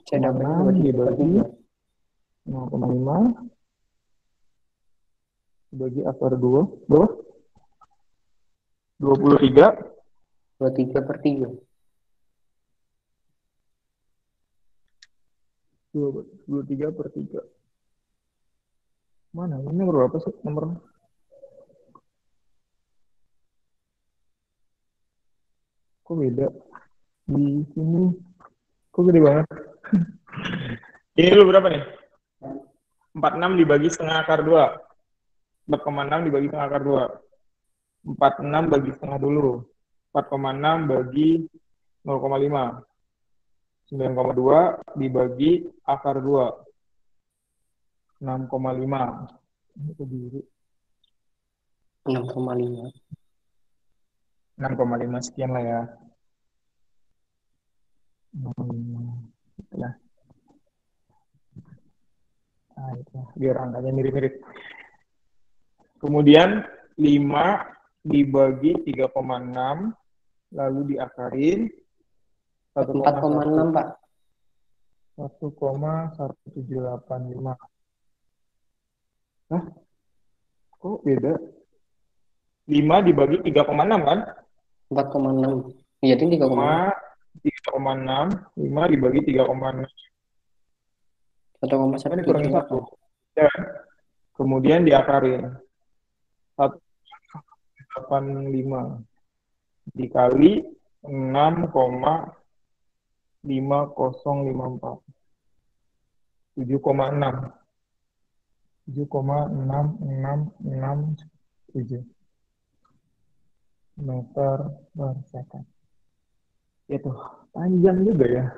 Saya dapat 4,6 dibagi 0,5 dibagi akar 2 berapa? 23 23/3. 23/3. Mana? Ini nomor berapa sih nomornya? Kok beda? Di sini kok gede banget? Ini dulu berapa nih? 46 dibagi setengah akar 2. 4,6 dibagi setengah akar 2. 46 bagi setengah dulu. 4,6 bagi 0,5. 9,2 dibagi akar 2. 6,5. Ini berdiri. 6,5. 6,5 sekian lah ya. 6,5. Ya. Nah, itu. Biar angkanya mirip-mirip. Kemudian 5 dibagi 3,6 lalu diakarin 4,6, Pak. 1,1785. Hah? Kok beda? 5 dibagi 3,6 kan? 4,6. Jadi 3,6. 3,6. 5 dibagi 3,6. 1,1. Ini kurangin 1. Ya. Kemudian diakarin. 1,85 dikali 6,5054. 7,6. 7,6667 meter per second. Itu panjang juga ya.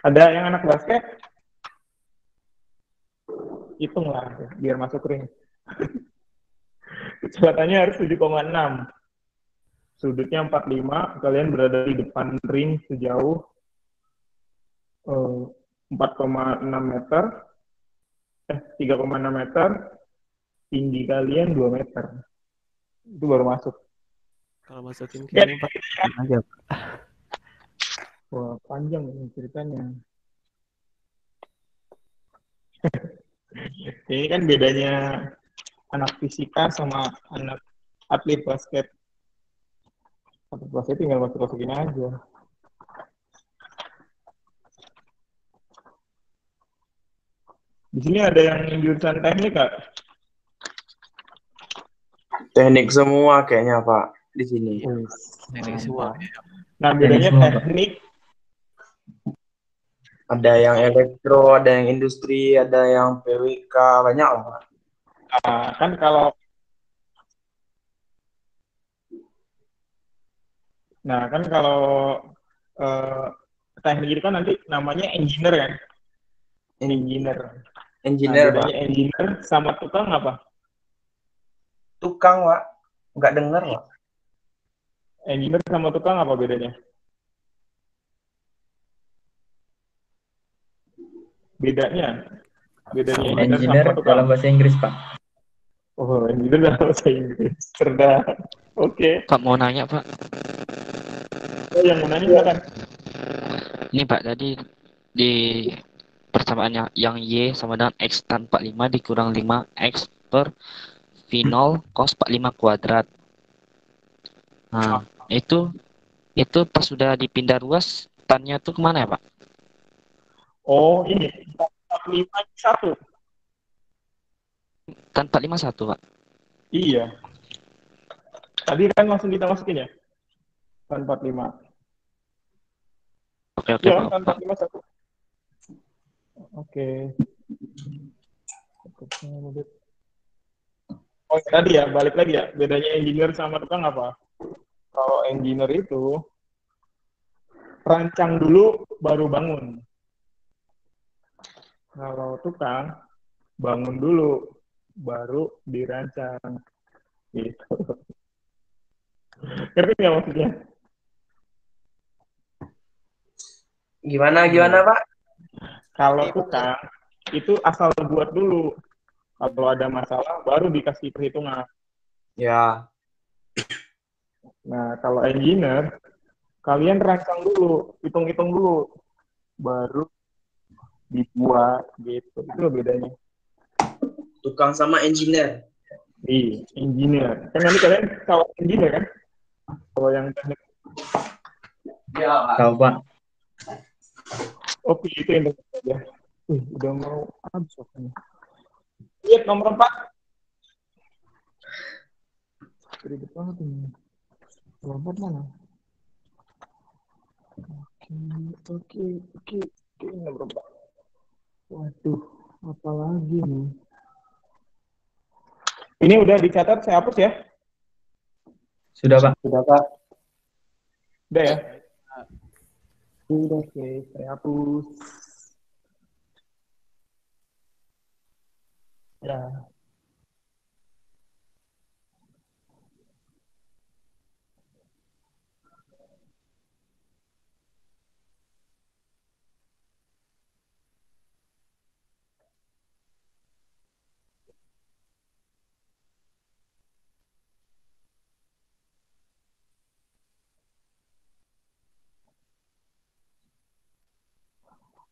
Ada yang anak basket? Hitunglah biar masuk ring. Kecepatannya harus 7,6. Sudutnya 45, kalian berada di depan ring sejauh 4,6 meter. 3,6 meter. Tinggi kalian 2 meter. Itu baru masuk. Kalau masukin kayaknya pakai aja, Pak. Wah, panjang ini ceritanya. Ini kan bedanya anak fisika sama anak atlet basket. Atlet basket tinggal masukin aja. Di sini ada yang jurusan teknik, Kak? Teknik semua kayaknya Pak di sini. Teknik semua. Nah, bedanya semua, Pak. teknik. Ada yang elektro, ada yang industri, ada yang PWK, banyak lah Pak. Kan kalau eh, teknik itu kan nanti namanya engineer kan? Engineer. Engineer, Nah, bedanya Pak. engineer sama tukang apa? Tukang, Pak. Nggak dengar, Pak. Engineer sama tukang apa bedanya? Bedanya Engineer sama tukang. dalam bahasa Inggris, Pak. Oh, engineer dalam bahasa Inggris. Cerdas. Oke. Pak mau nanya Pak. Oh, yang mau nanya silakan. Ini Pak, tadi di persamaannya yang Y sama dengan X tan 45 dikurang 5X per V0 cos 45 kuadrat. Nah, itu pas sudah dipindah ruas, tannya tuh kemana ya Pak? Oh, ini 451. Tan 451 Pak. Iya. Tadi kan langsung kita masukin ya? Tan 45. Oke, Ya, Pak. tan 451. Oke. Oh, tadi ya, balik lagi ya. Bedanya engineer sama tukang apa? Kalau engineer itu rancang dulu baru bangun. Kalau tukang bangun dulu baru dirancang. Gitu. Ngerti nggak maksudnya? Gimana, Pak? Kalau tukang itu asal buat dulu. Kalau ada masalah baru dikasih perhitungan. Ya. Nah, kalau engineer, kalian rancang dulu, hitung-hitung dulu, baru dibuat gitu. Itu bedanya. Tukang sama engineer. Iya, engineer. Kan nanti kalian kalau engineer kan? Kalau yang teknik. Ya, Pak. Tahu, Pak. Oke, itu yang teknik ya. Udah mau habis waktunya. Lihat nomor 4. Ribet banget ini. Nomor mana? Oke. Nomor 4. Waduh, apa lagi nih? Ini udah dicatat, saya hapus ya? Sudah, Pak. Sudah, Pak. Udah ya? Sudah. Oke, saya hapus. Ya.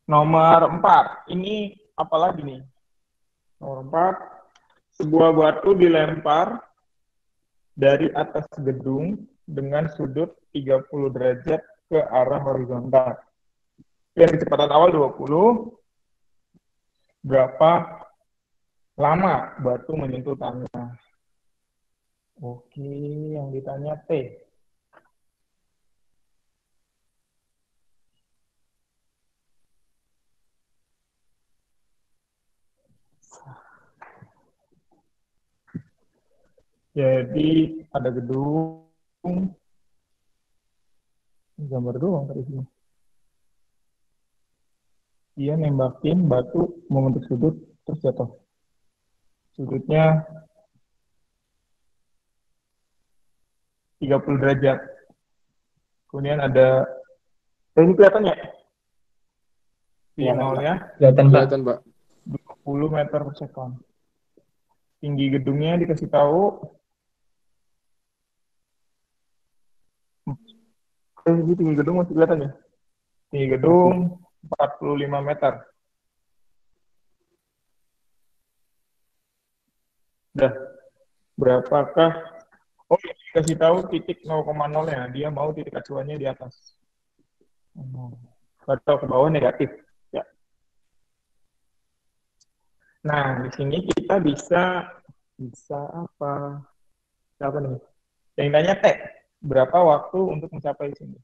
Nomor 4. Ini apa lagi nih? Nomor 4. Sebuah batu dilempar dari atas gedung dengan sudut 30 derajat ke arah horizontal. Yang kecepatan awal 20. Berapa lama batu menyentuh tanah? Oke, yang ditanya T. Jadi ada gedung, gambar doang tadi sini. Dia nembakin batu membentuk sudut terus jatuh. Sudutnya 30 derajat. Kemudian ada, ini kelihatan ya? V0-nya Kelihatan, Pak. 20 meter per second. Tinggi gedungnya dikasih tahu. Ini tinggi gedung masih kelihatan ya? Tinggi gedung 45 meter. Udah. Berapakah? Oh, dikasih tahu titik 0,0-nya. Dia mau titik acuannya di atas. Atau ke bawah negatif. Ya. Nah, di sini kita bisa apa? Siapa nih? Yang tanya T. Berapa waktu untuk mencapai sini?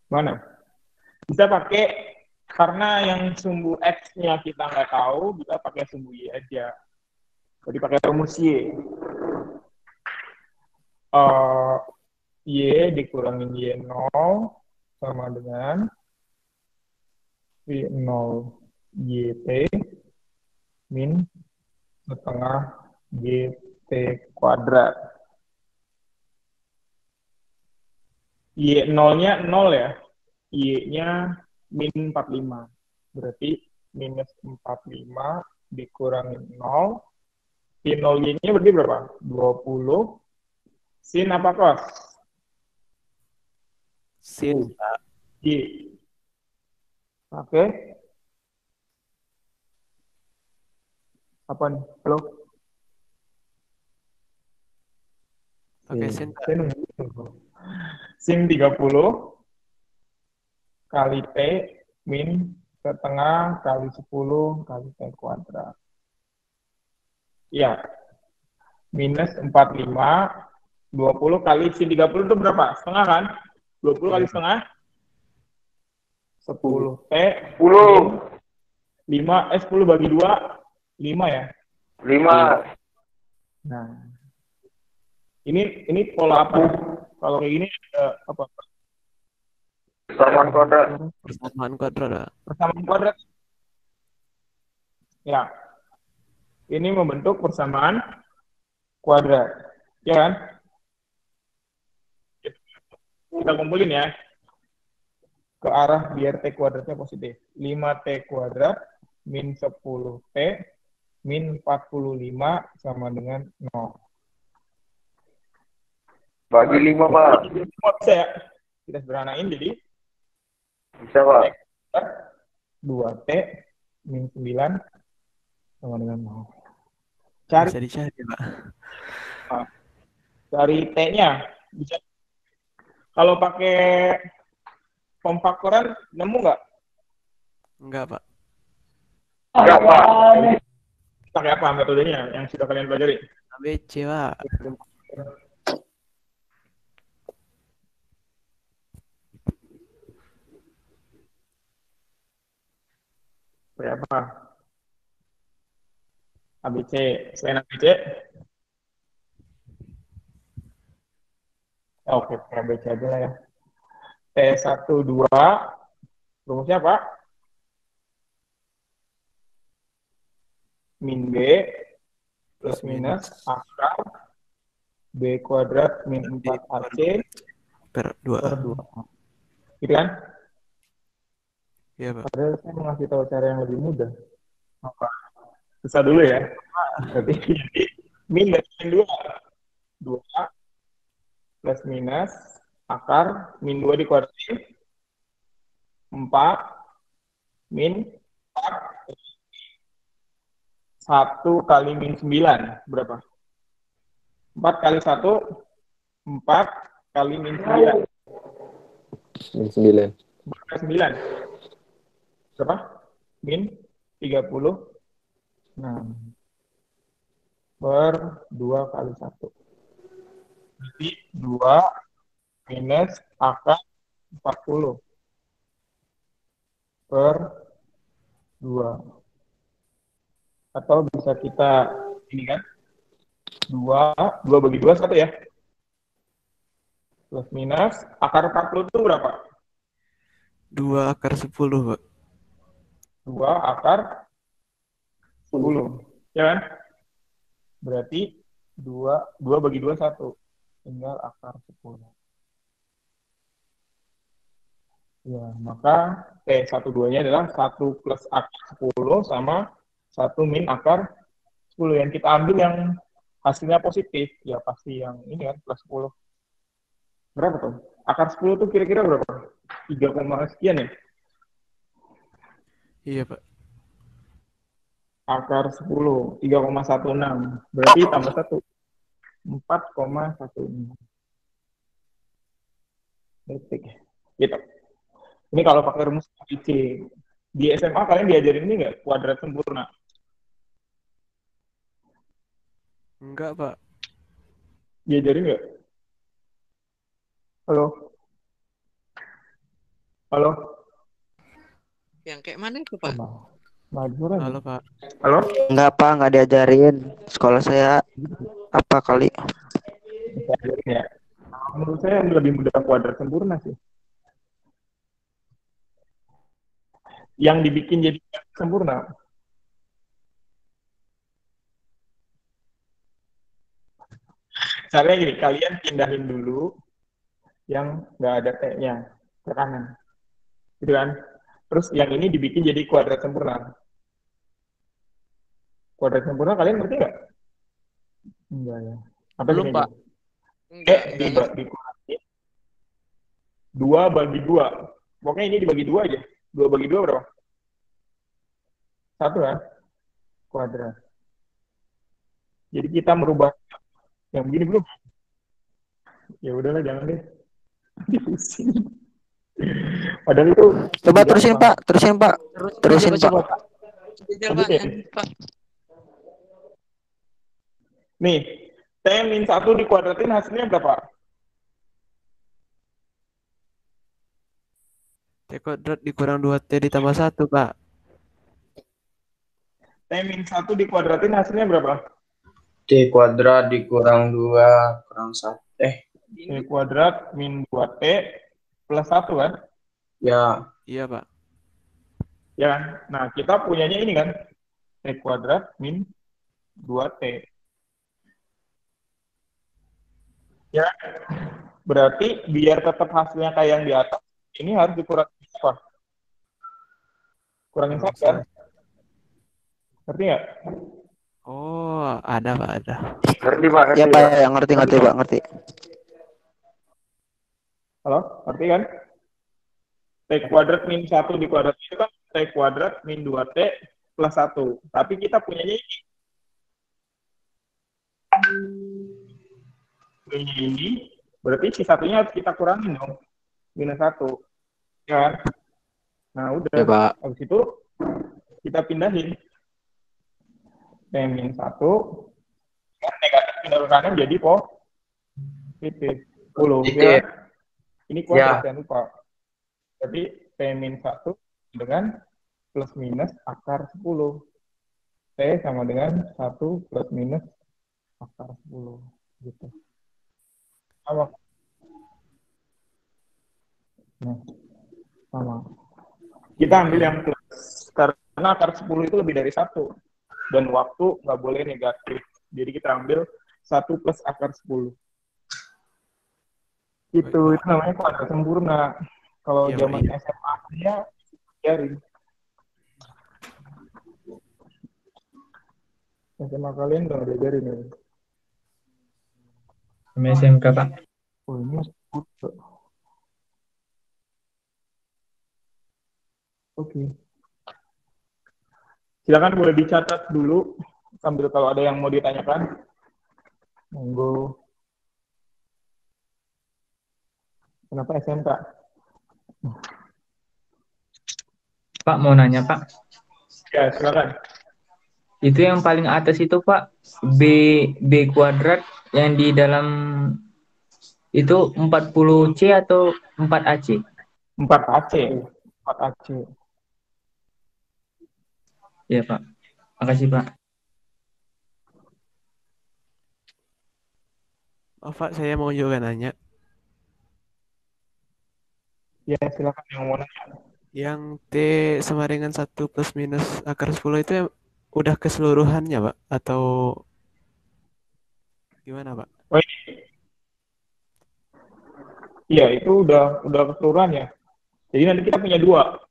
Mana? Bisa pakai, karena yang sumbu X-nya kita nggak tahu, bisa pakai sumbu Y aja. Jadi pakai rumus Y. Y dikurangin Y0 sama dengan Y0 YT min setengah GT kuadrat. Y0-nya 0 ya. Y-nya min 45. Berarti minus 45 dikurangin 0. Y0Y-nya berarti berapa? 20. Sin apa cos? Sin. Y. Oke. Apa nih? Halo? Oke, sin. Sin 30 kali T min setengah kali 10 kali T kuadrat. Ya. Minus 45, 20 kali sin 30 itu berapa? Setengah kan? 20 kali setengah? 10 T 10. 10 bagi 2, 5 ya? 5. Nah. Ini pola apa? Kalau kayak gini apa? Persamaan kuadrat. Persamaan kuadrat. Persamaan kuadrat. Ya. Ini membentuk persamaan kuadrat. Ya kan? Kita kumpulin ya. Ke arah biar T kuadratnya positif. 5T kuadrat min 10T min 45 sama dengan 0. Bagi 5, Pak. Bisa ya? Kita sederhanain jadi Bisa, Pak. 2T min 9 sama dengan 0. Cari. Bisa dicari, Pak. Cari T-nya. Bisa. Kalau pakai pemfaktoran, nemu nggak? Enggak, Pak. Enggak, Pak. Pakai apa metodenya yang sudah kalian pelajari? ABC, Pak. Pakai apa? ABC. Selain ABC? Oke, pakai ABC aja lah ya. T12, rumusnya apa? Min B plus minus akar B kuadrat min 4AC per 2. Gitu kan? Iya, Pak. Padahal saya mau ngasih tahu cara yang lebih mudah. Apa? Susah dulu ya. Berarti min dari min 2. 2 plus minus akar min 2 dikuadratin 4 min 4 1 kali min 9 berapa? 4 kali 1 4 kali min 9 min 9 9 berapa? Min 36 per 2 kali 1 berarti 2 minus akar 40 per 2. Atau bisa kita ini kan 2 bagi 2 1 ya. Plus minus akar 40 itu berapa? 2 akar 10, Pak. 2 akar 10. Ya kan? Berarti 2 bagi 2 1. Tinggal akar 10. Ya, maka T12-nya adalah 1 plus akar 10 sama 1 min akar 10. Yang kita ambil yang hasilnya positif, ya pasti yang ini kan, plus 10. Berapa tuh? Akar 10 tuh kira-kira berapa? 3, sekian ya? Iya, Pak. Akar 10, 3,16. Berarti tambah 1. 4,16. Detik. Gitu. Ini kalau pakai rumus ABC. Di SMA kalian diajarin ini nggak? Kuadrat sempurna. Enggak, Pak. Diajarin nggak? Halo? Halo? Yang kayak mana itu, Pak? Halo, Pak. Halo? Enggak Pak, enggak diajarin. Sekolah saya apa kali? Diajarin ya. Menurut saya lebih mudah kuadrat sempurna sih. Yang dibikin jadi kuadrat sempurna. Caranya gini, kalian pindahin dulu yang nggak ada T-nya ke kanan. Gitu kan? Terus yang ini dibikin jadi kuadrat sempurna. Kuadrat sempurna kalian ngerti nggak? Enggak ya. Apa Belum, gini, Pak. Dikurangi 2/2. Pokoknya ini dibagi 2 aja. 2/2 berapa? 1 kan? Kuadrat. Jadi kita merubah yang begini belum? Ya udahlah, jangan deh. Pusing. Padahal itu Coba terusin Pak, terusin Pak. Terusin Pak. Pak. Nih, T-1 dikuadratin hasilnya berapa? T kuadrat dikurang 2T ditambah 1, Pak. T-1 dikuadratin hasilnya berapa? T kuadrat dikurang 2 kurang 1. T kuadrat min 2T plus 1 kan? Ya. Iya, Pak. Ya kan? Nah, kita punyanya ini kan? T kuadrat min 2T. Ya, berarti biar tetap hasilnya kayak yang di atas, ini harus dikurangin apa? Kurangin 1 kan? Ngerti nggak? Oh, ada Pak, ada. Ngerti Pak, Ya Pak, ya ngerti Pak, ngerti. Halo, ngerti kan? T kuadrat min 1 dikuadrat itu kan T kuadrat min 2T plus 1. Tapi kita punyanya ini. Punyanya ini, berarti si satunya harus kita kurangin dong. Minus 1. Ya kan? Nah, udah. Ya, Pak. Habis itu, kita pindahin. T min 1, kan negatif pindah ke kanan jadi positif. 10. Ya. Ini kuadrat, jangan lupa. Jadi T min 1 dengan plus minus akar 10. T sama dengan 1 plus minus akar 10. Gitu. Sama. Nah, sama. Kita ambil yang plus. Karena akar 10 itu lebih dari 1. Dan waktu nggak boleh negatif. Jadi kita ambil 1 plus akar 10. Itu namanya kuadrat sempurna. Kalau zaman SMA saya diajarin. SMA kalian nggak diajarin ya? Sama SMK, Pak. Oh, ini Oke. Silakan boleh dicatat dulu sambil kalau ada yang mau ditanyakan. Monggo. Kenapa SMK? Pak, mau nanya, Pak. Ya, silakan. Itu yang paling atas itu, Pak, B kuadrat yang di dalam itu 40C atau 4AC? 4AC. 4AC. Iya, Pak. Makasih, Pak. Oh, Pak, saya mau juga nanya. Ya, silakan yang mau nanya. Yang T sama dengan 1 plus minus akar 10 itu udah keseluruhannya, Pak? Atau gimana, Pak? Oh, iya, itu udah keseluruhan ya. Jadi nanti kita punya 2.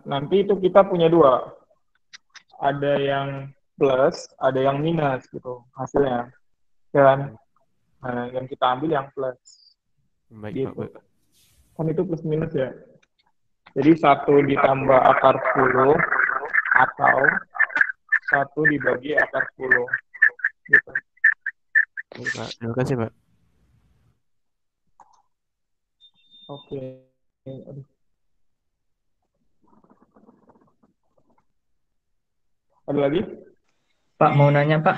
Nanti itu kita punya 2. Ada yang plus, ada yang minus gitu hasilnya. Dan yang kita ambil yang plus. Baik, gitu. Pak. Kan itu plus minus ya. Jadi 1 ditambah akar 10 atau 1 dibagi akar 10. Gitu. Oke, Pak. Terima kasih, Pak. Oke. Aduh. Ada lagi? Pak mau nanya Pak.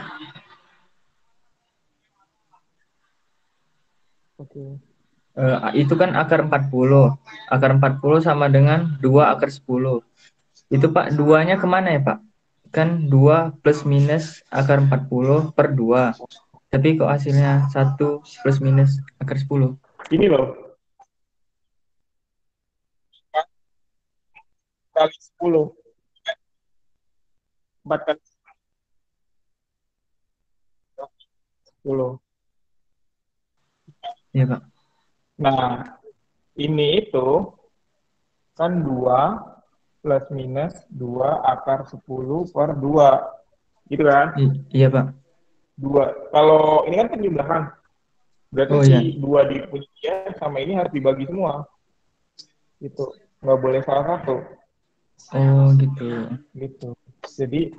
Oke. Itu kan akar 40. Akar 40 sama dengan 2 akar 10. Itu Pak, duanya kemana ya Pak? Kan 2 plus minus akar 40 per 2. Tapi kok hasilnya 1 plus minus akar 10? Ini loh. 4 kali 10. 4 kali 10. Iya Pak. Nah, ini itu kan 2 plus minus 2 akar 10 per 2. Gitu kan? Iya Pak. 2. Kalau ini kan penjumlahan. Berarti Oh si iya. 2 di punya sama ini harus dibagi semua. Gitu. Nggak boleh salah satu. Oh gitu. Gitu. Jadi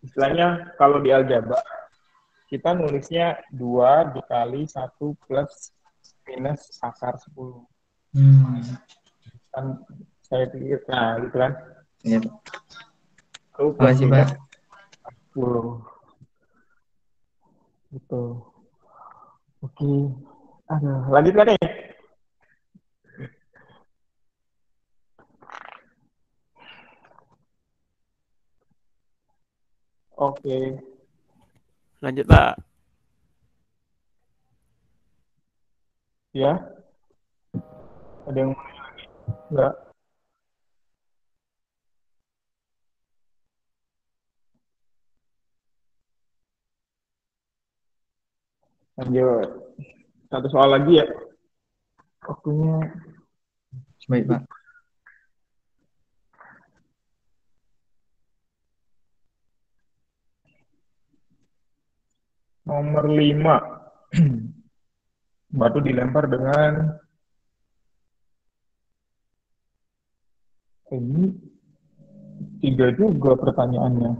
istilahnya kalau di aljabar kita nulisnya 2 dikali 1 plus minus akar 10. Kan saya pikir, nah gitu kan. Iya. Itu plus Makasih Pak. minus 10. Gitu. Oke. Ada lanjut kan nih? Oke. Lanjut, Pak. Ya. Ada yang mau nanya lagi? Enggak. Lanjut. Satu soal lagi ya. Waktunya. Baik Pak. Nomor 5. Batu dilempar dengan ini 3 juga pertanyaannya.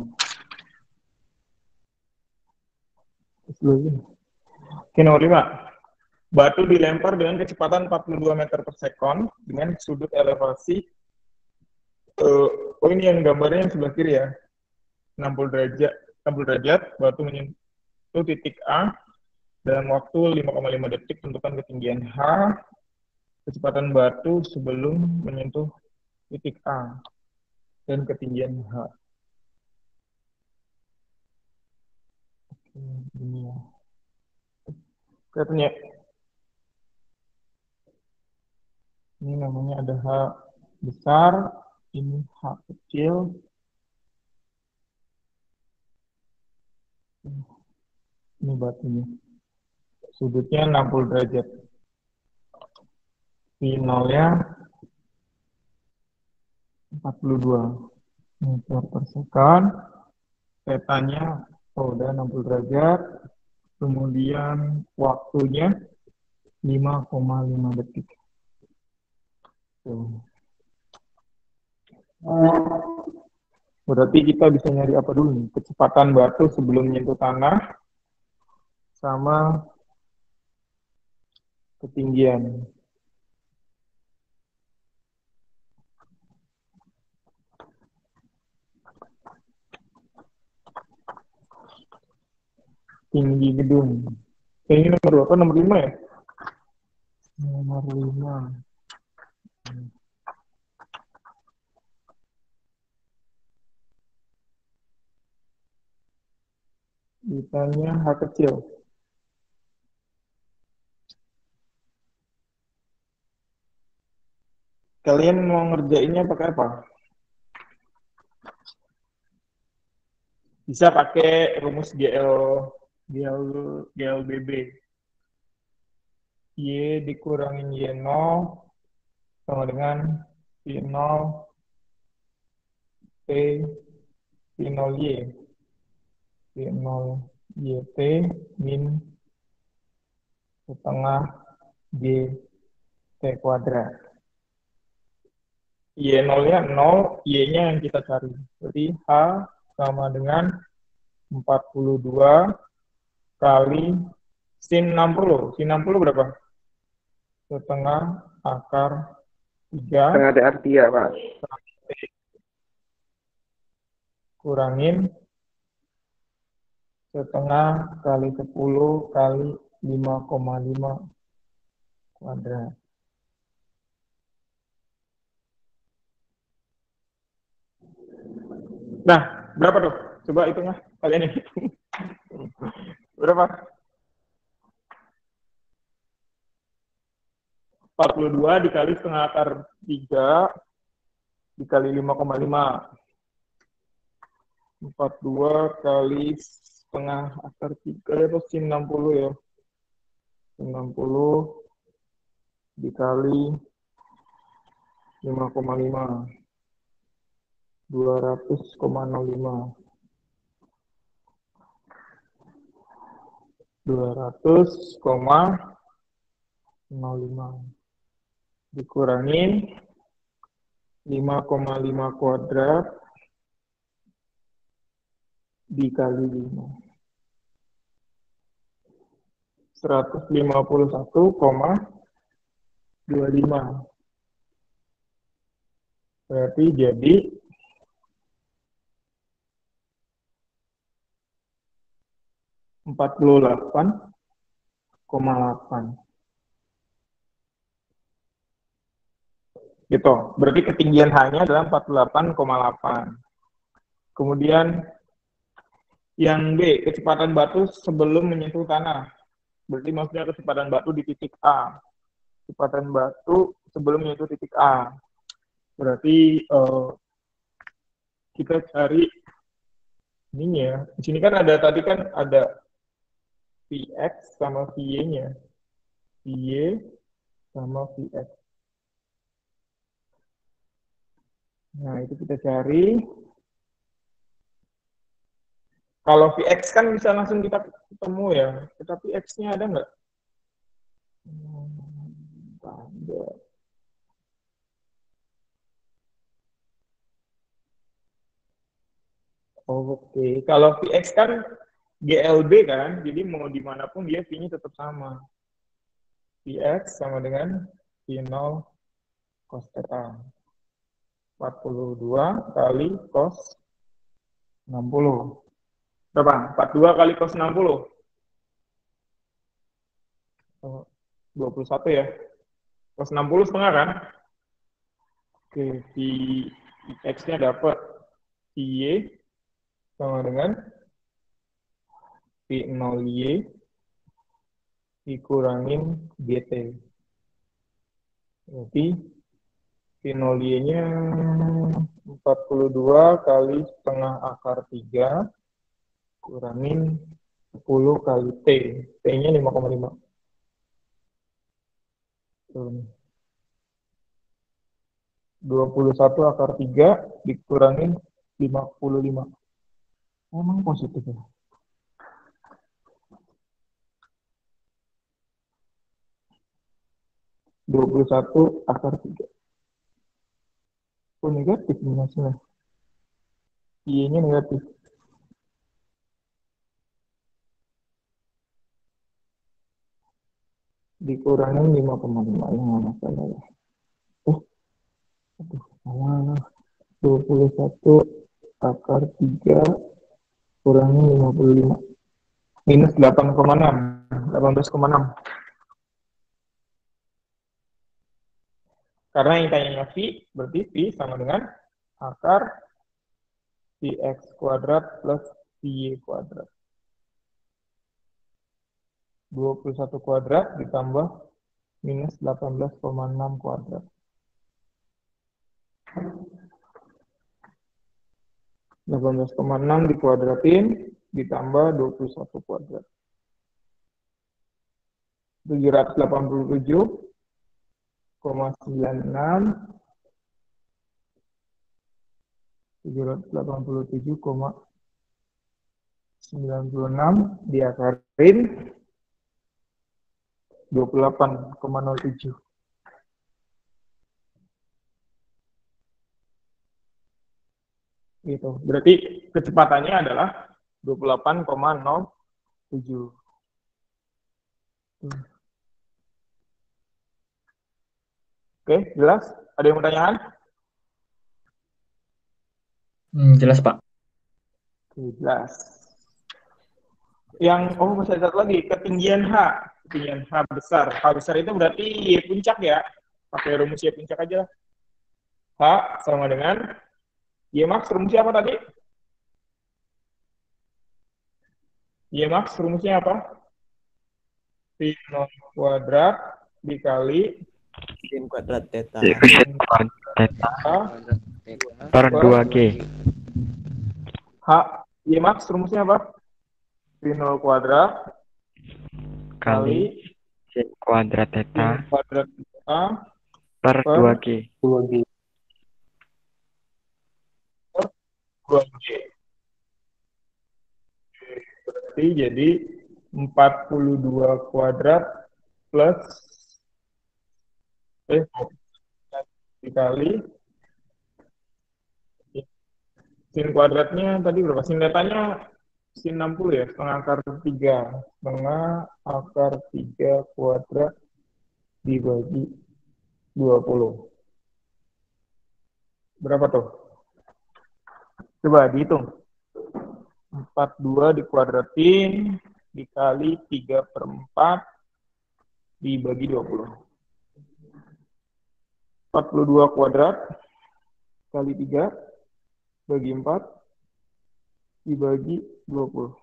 Oke, nomor 5. Batu dilempar dengan kecepatan 42 meter per sekon dengan sudut elevasi oh ini yang gambarnya yang sebelah kiri ya. 60 derajat, batu menyentuh titik A dalam waktu 5,5 detik, tentukan ketinggian H, kecepatan batu sebelum menyentuh titik A, dan ketinggian H. Oke, ini ya. Katanya, ini namanya ada H besar, ini H kecil. Ini batunya. Sudutnya 60 derajat. Finalnya 42 meter per sekon. Petanya udah 60 derajat. Kemudian waktunya 5,5 detik. Tuh. Berarti kita bisa nyari apa dulu nih? Kecepatan batu sebelum menyentuh tanah sama ketinggian. Tinggi gedung. Ini nomor berapa? Nomor 5 ya? Nomor 5. Ditanya H kecil. Kalian mau ngerjainnya pakai apa? Bisa pakai rumus GLBB. Y dikurangin Y0 sama dengan Y0 T Y0 Y. Y0 YT min setengah G T kuadrat. Y0-nya 0, Y-nya yang kita cari. Jadi H sama dengan 42 kali sin 60. Sin 60 berapa? Setengah akar 3 Setengah TRT ya, Pak. kurangin setengah kali 10 kali 5,5 kuadrat. Nah, berapa tuh? Coba hitung lah. Kalian yang hitung. Berapa? 42 dikali setengah akar 3 dikali 5,5. 42 kali setengah akar 3 itu sin 60 ya. Sin 60 dikali 5,5. 200,05. 200,05 dikurangin 5,5 kuadrat dikali 5. 151,25. Berarti jadi 48,8. Gitu. Berarti ketinggian H-nya adalah 48,8. Kemudian yang B, kecepatan batu sebelum menyentuh tanah. Berarti maksudnya kecepatan batu di titik A. Kecepatan batu sebelum menyentuh titik A. Berarti kita cari ini ya. Di sini kan ada tadi kan ada Vx sama Vy-nya. Vy sama Vx. Nah, itu kita cari. Kalau Vx kan bisa langsung kita ketemu ya. Tetapi X-nya ada nggak? Ada. Oke, kalau Vx kan GLB kan, jadi mau dimanapun dia V-nya tetap sama. Vx sama dengan V0 cos theta. 42 kali cos 60. Berapa? 42 kali cos 60. 21 ya. Cos 60 setengah kan? Oke, X-nya dapat Y sama dengan V0Y dikurangin GT. Berarti V0Y-nya 42 kali setengah akar 3 kurangin 10 kali T. T-nya 5,5. 21 akar 3 dikurangin 55. Emang positif ya? (21 akar 3). Oh, negatif ini hasilnya. Y-nya negatif. Dikurangin 5,5. Ya, nggak masalah ya. Aduh, mana? 21 akar 3 kurangin 55. Minus 8,6. 18,6. Karena yang tanya V, berarti V sama dengan akar Vx kuadrat plus Vy kuadrat. 21 kuadrat ditambah minus 18,6 kuadrat. 18,6 dikuadratin ditambah 21 kuadrat. 787,96 diakarin 28,07. Gitu. Berarti kecepatannya adalah 28,07. Oke, jelas? Ada yang mau tanyakan? Jelas, Pak. Oke, jelas. Masih ada satu lagi, ketinggian H. Ketinggian H besar. H besar itu berarti puncak ya. Pakai rumus Y puncak aja. H sama dengan Y max, rumusnya apa tadi? Y max, rumusnya apa? V0 kuadrat dikali sin kuadrat theta Sin kuadrat theta per 2G. H, Y max, rumusnya apa? V0 kuadrat Kali sin kuadrat theta sin kuadrat theta per 2G. 2G. Berarti jadi 42 kuadrat plus dikali sin kuadratnya tadi berapa? Sin tetanya sin 60 ya, setengah akar 3. Setengah akar 3 kuadrat dibagi 20. Berapa tuh? Coba dihitung. 42 dikuadratin dikali 3/4 dibagi 20. 42 kuadrat kali 3 bagi 4 dibagi 20.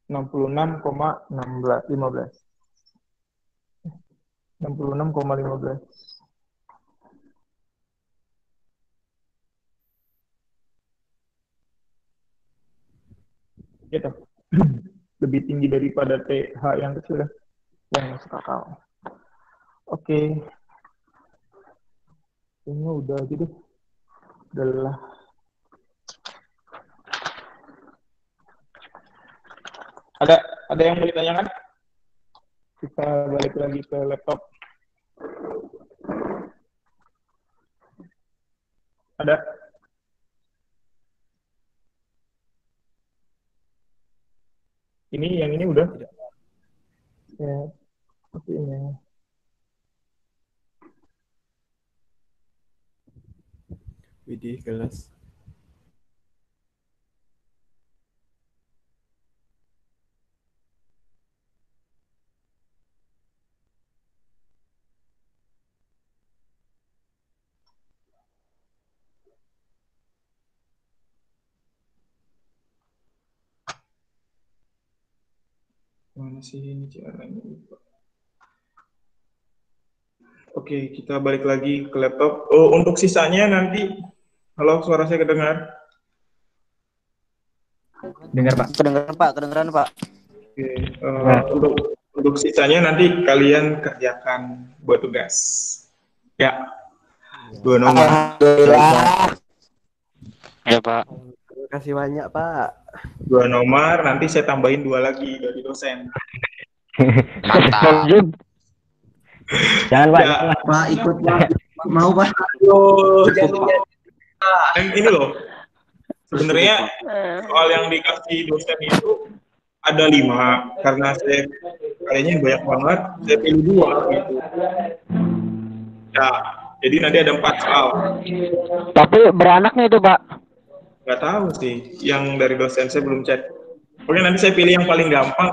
66,15. 66,15. Gitu. Lebih tinggi daripada TH yang kecil ya. Yang masuk akal. Oke. Ini udah aja deh. Udahlah. Ada yang mau ditanyakan? Kita balik lagi ke laptop. Ada? Yang ini udah? Ya, seperti ini. Widih, kelas. Mana sih ini caranya? Oke, kita balik lagi ke laptop. Oh, untuk sisanya nanti, halo, suara saya kedengar? Dengar, Pak. Kedengeran, Pak. Oke, untuk sisanya nanti kalian kerjakan buat tugas. Ya, 2 nomor. Alhamdulillah. Ya, Pak. Terima kasih banyak, Pak. 2 nomor, nanti saya tambahin 2 lagi dari dosen. Mantap. Jangan, Pak. Ya. Pak, ikut Pak. Mau Pak? Dan ini loh, sebenarnya soal yang dikasih dosen itu ada 5, karena saya kayaknya banyak banget, saya pilih 2 gitu. Ya, jadi nanti ada 4 soal. Tapi beranaknya itu, Pak. Nggak tahu sih, yang dari dosen saya belum cek. Oke, nanti saya pilih yang paling gampang.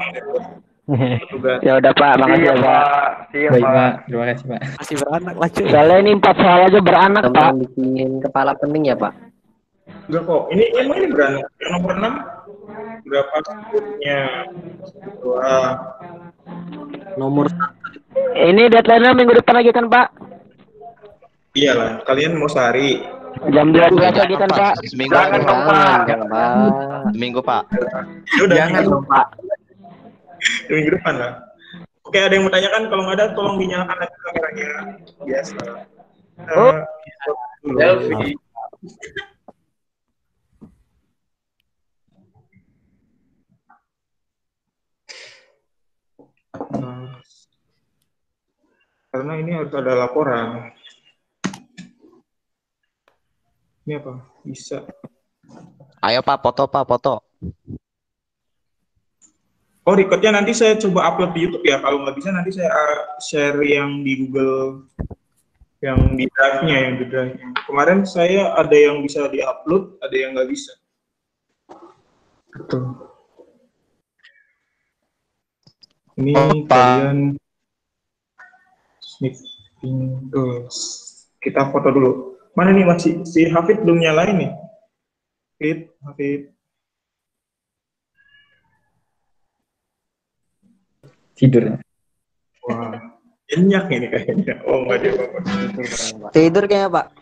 Tugas. Ya udah, Pak, makasih ya, Pak. Baik, Pak. Terima kasih, Pak. Masih beranak lah, cuy. Soalnya ini 4 soal aja beranak, Pak. Bikin kepala pening ya, Pak? Enggak kok, ini emang ini beranak. Yang nomor 6, berapa sebutnya? Nomor Ini deadline-nya minggu depan lagi kan, Pak? Iyalah, kalian mau sehari. Jam 12 lagi kan, Pak? Seminggu, Jangan dong, Pak. Seminggu, Pak. Ya udah, Jangan dong, Pak. minggu depan lah. Oke, ada yang mau tanyakan? Kalau nggak ada, tolong dinyalakan aja kameranya. Biasa. Selfie. Karena ini harus ada laporan. Ini apa? Bisa. Ayo, Pak, foto, Pak, foto. Oh, recordnya nanti saya coba upload di YouTube ya. Kalau nggak bisa nanti saya share yang di Google, yang di drive-nya. Kemarin saya ada yang bisa di-upload, ada yang nggak bisa. Betul. Ini kalian meeting tuh. Kita foto dulu. Mana nih masih si Hafid belum nyalain nih? Hafid. Tidur. Wah, nyenyak ini kayaknya. Oh, nggak ada apa-apa. Tidur kayaknya, Pak.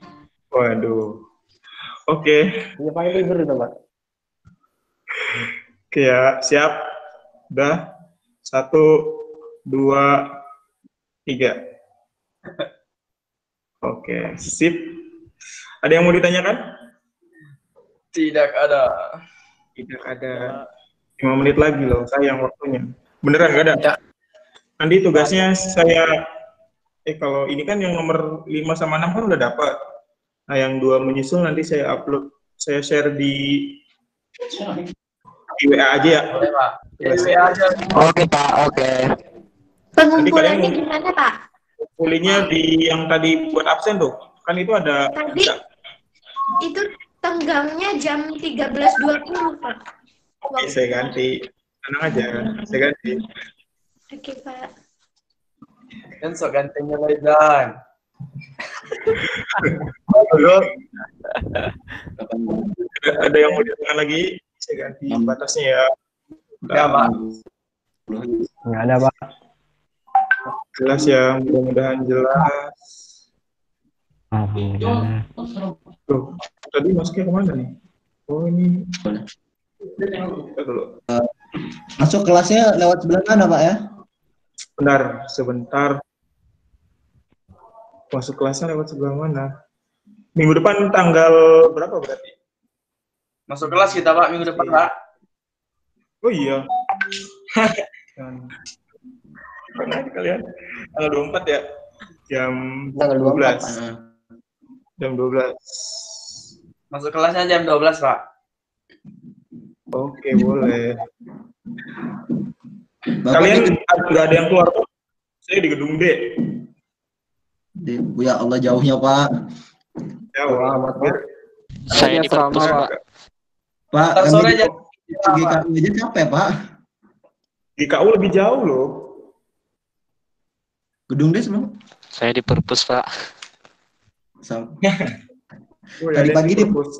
Waduh. Oke. Iya, paling tidur itu, Pak. Oke ya, siap. Udah. 1, 2, 3. Oke, sip. Ada yang mau ditanyakan? Tidak ada. Tidak ada. 5 menit lagi loh, sayang waktunya. Beneran nggak ada? Nanti tugasnya saya, kalau ini kan yang nomor 5 sama 6 kan udah dapat. Nah, yang 2 menyusul nanti saya upload, saya share di WA aja ya. Boleh, Pak. Di WA aja. Oke, Pak. Oke. Pengumpulannya gimana, Pak? Kulinya di yang tadi buat absen tuh. Kan itu ada. Tadi itu tenggangnya jam 13.20, Pak. Oke, saya ganti. Tenang aja, saya ganti. Oke, Pak. Kan sok gantengnya Laidan. Ada yang mau ditanyakan lagi? Saya ganti batasnya ya. Ya, Pak. Nggak ada, Pak. Jelas ya, mudah-mudahan jelas. Alhamdulillah. Tuh, tadi masuknya kemana nih? Oh, ini. Dulu. Masuk kelasnya lewat sebelah mana, Pak ya? Bentar, sebentar. Masuk kelasnya lewat sebelah mana? Minggu depan tanggal berapa berarti? Masuk kelas kita, Pak, minggu depan, Pak. Oh iya. Pernah kalian? Tanggal 24 ya? Jam Tanggal 12. 24. Jam 12. Masuk kelasnya jam 12, Pak. Oke, boleh. Kalian nggak ada yang keluar kok? Saya di gedung D. Ya Allah, jauhnya, Pak. Jauh amat, Pak. Saya di perpus, Pak. Pak, Ntar sore kami aja. di GKU aja capek, Pak. GKU lebih jauh loh. Gedung D semua. Saya di perpus, Pak. Tadi pagi di perpus.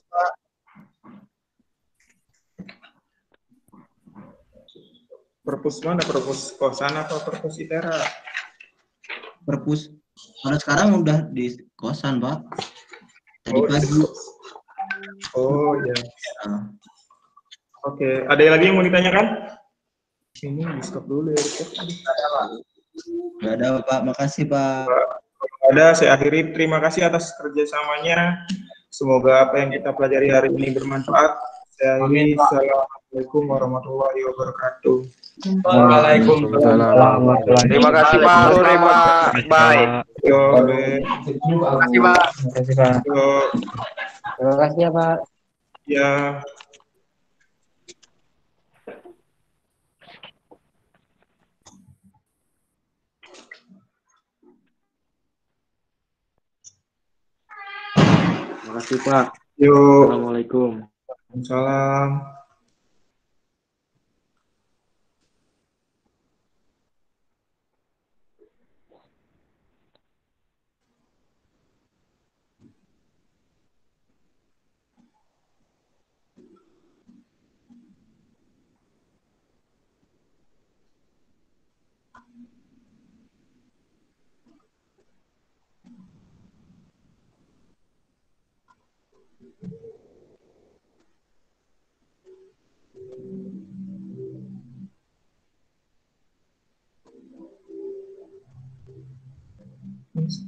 Perpus mana? Perpus kosan apa perpus ITERA? perpus. Kalau sekarang udah di kosan, Pak. Tadi pagi. Oh iya. Oke, ada yang lagi yang mau ditanyakan? Ini di stop dulu ya. Nggak ada, Pak. Makasih, Pak. Ada, saya akhiri. Terima kasih atas kerjasamanya. Semoga apa yang kita pelajari hari ini bermanfaat. Saya akhiri. Assalamualaikum warahmatullahi wabarakatuh. Waalaikumsalam. Terima kasih, Pak. Sore, Pak. Baik. Terima kasih, Pak. Terima kasih ya, Pak. Ya. Terima kasih, Pak. Yuk. Assalamualaikum. Waalaikumsalam. Yes,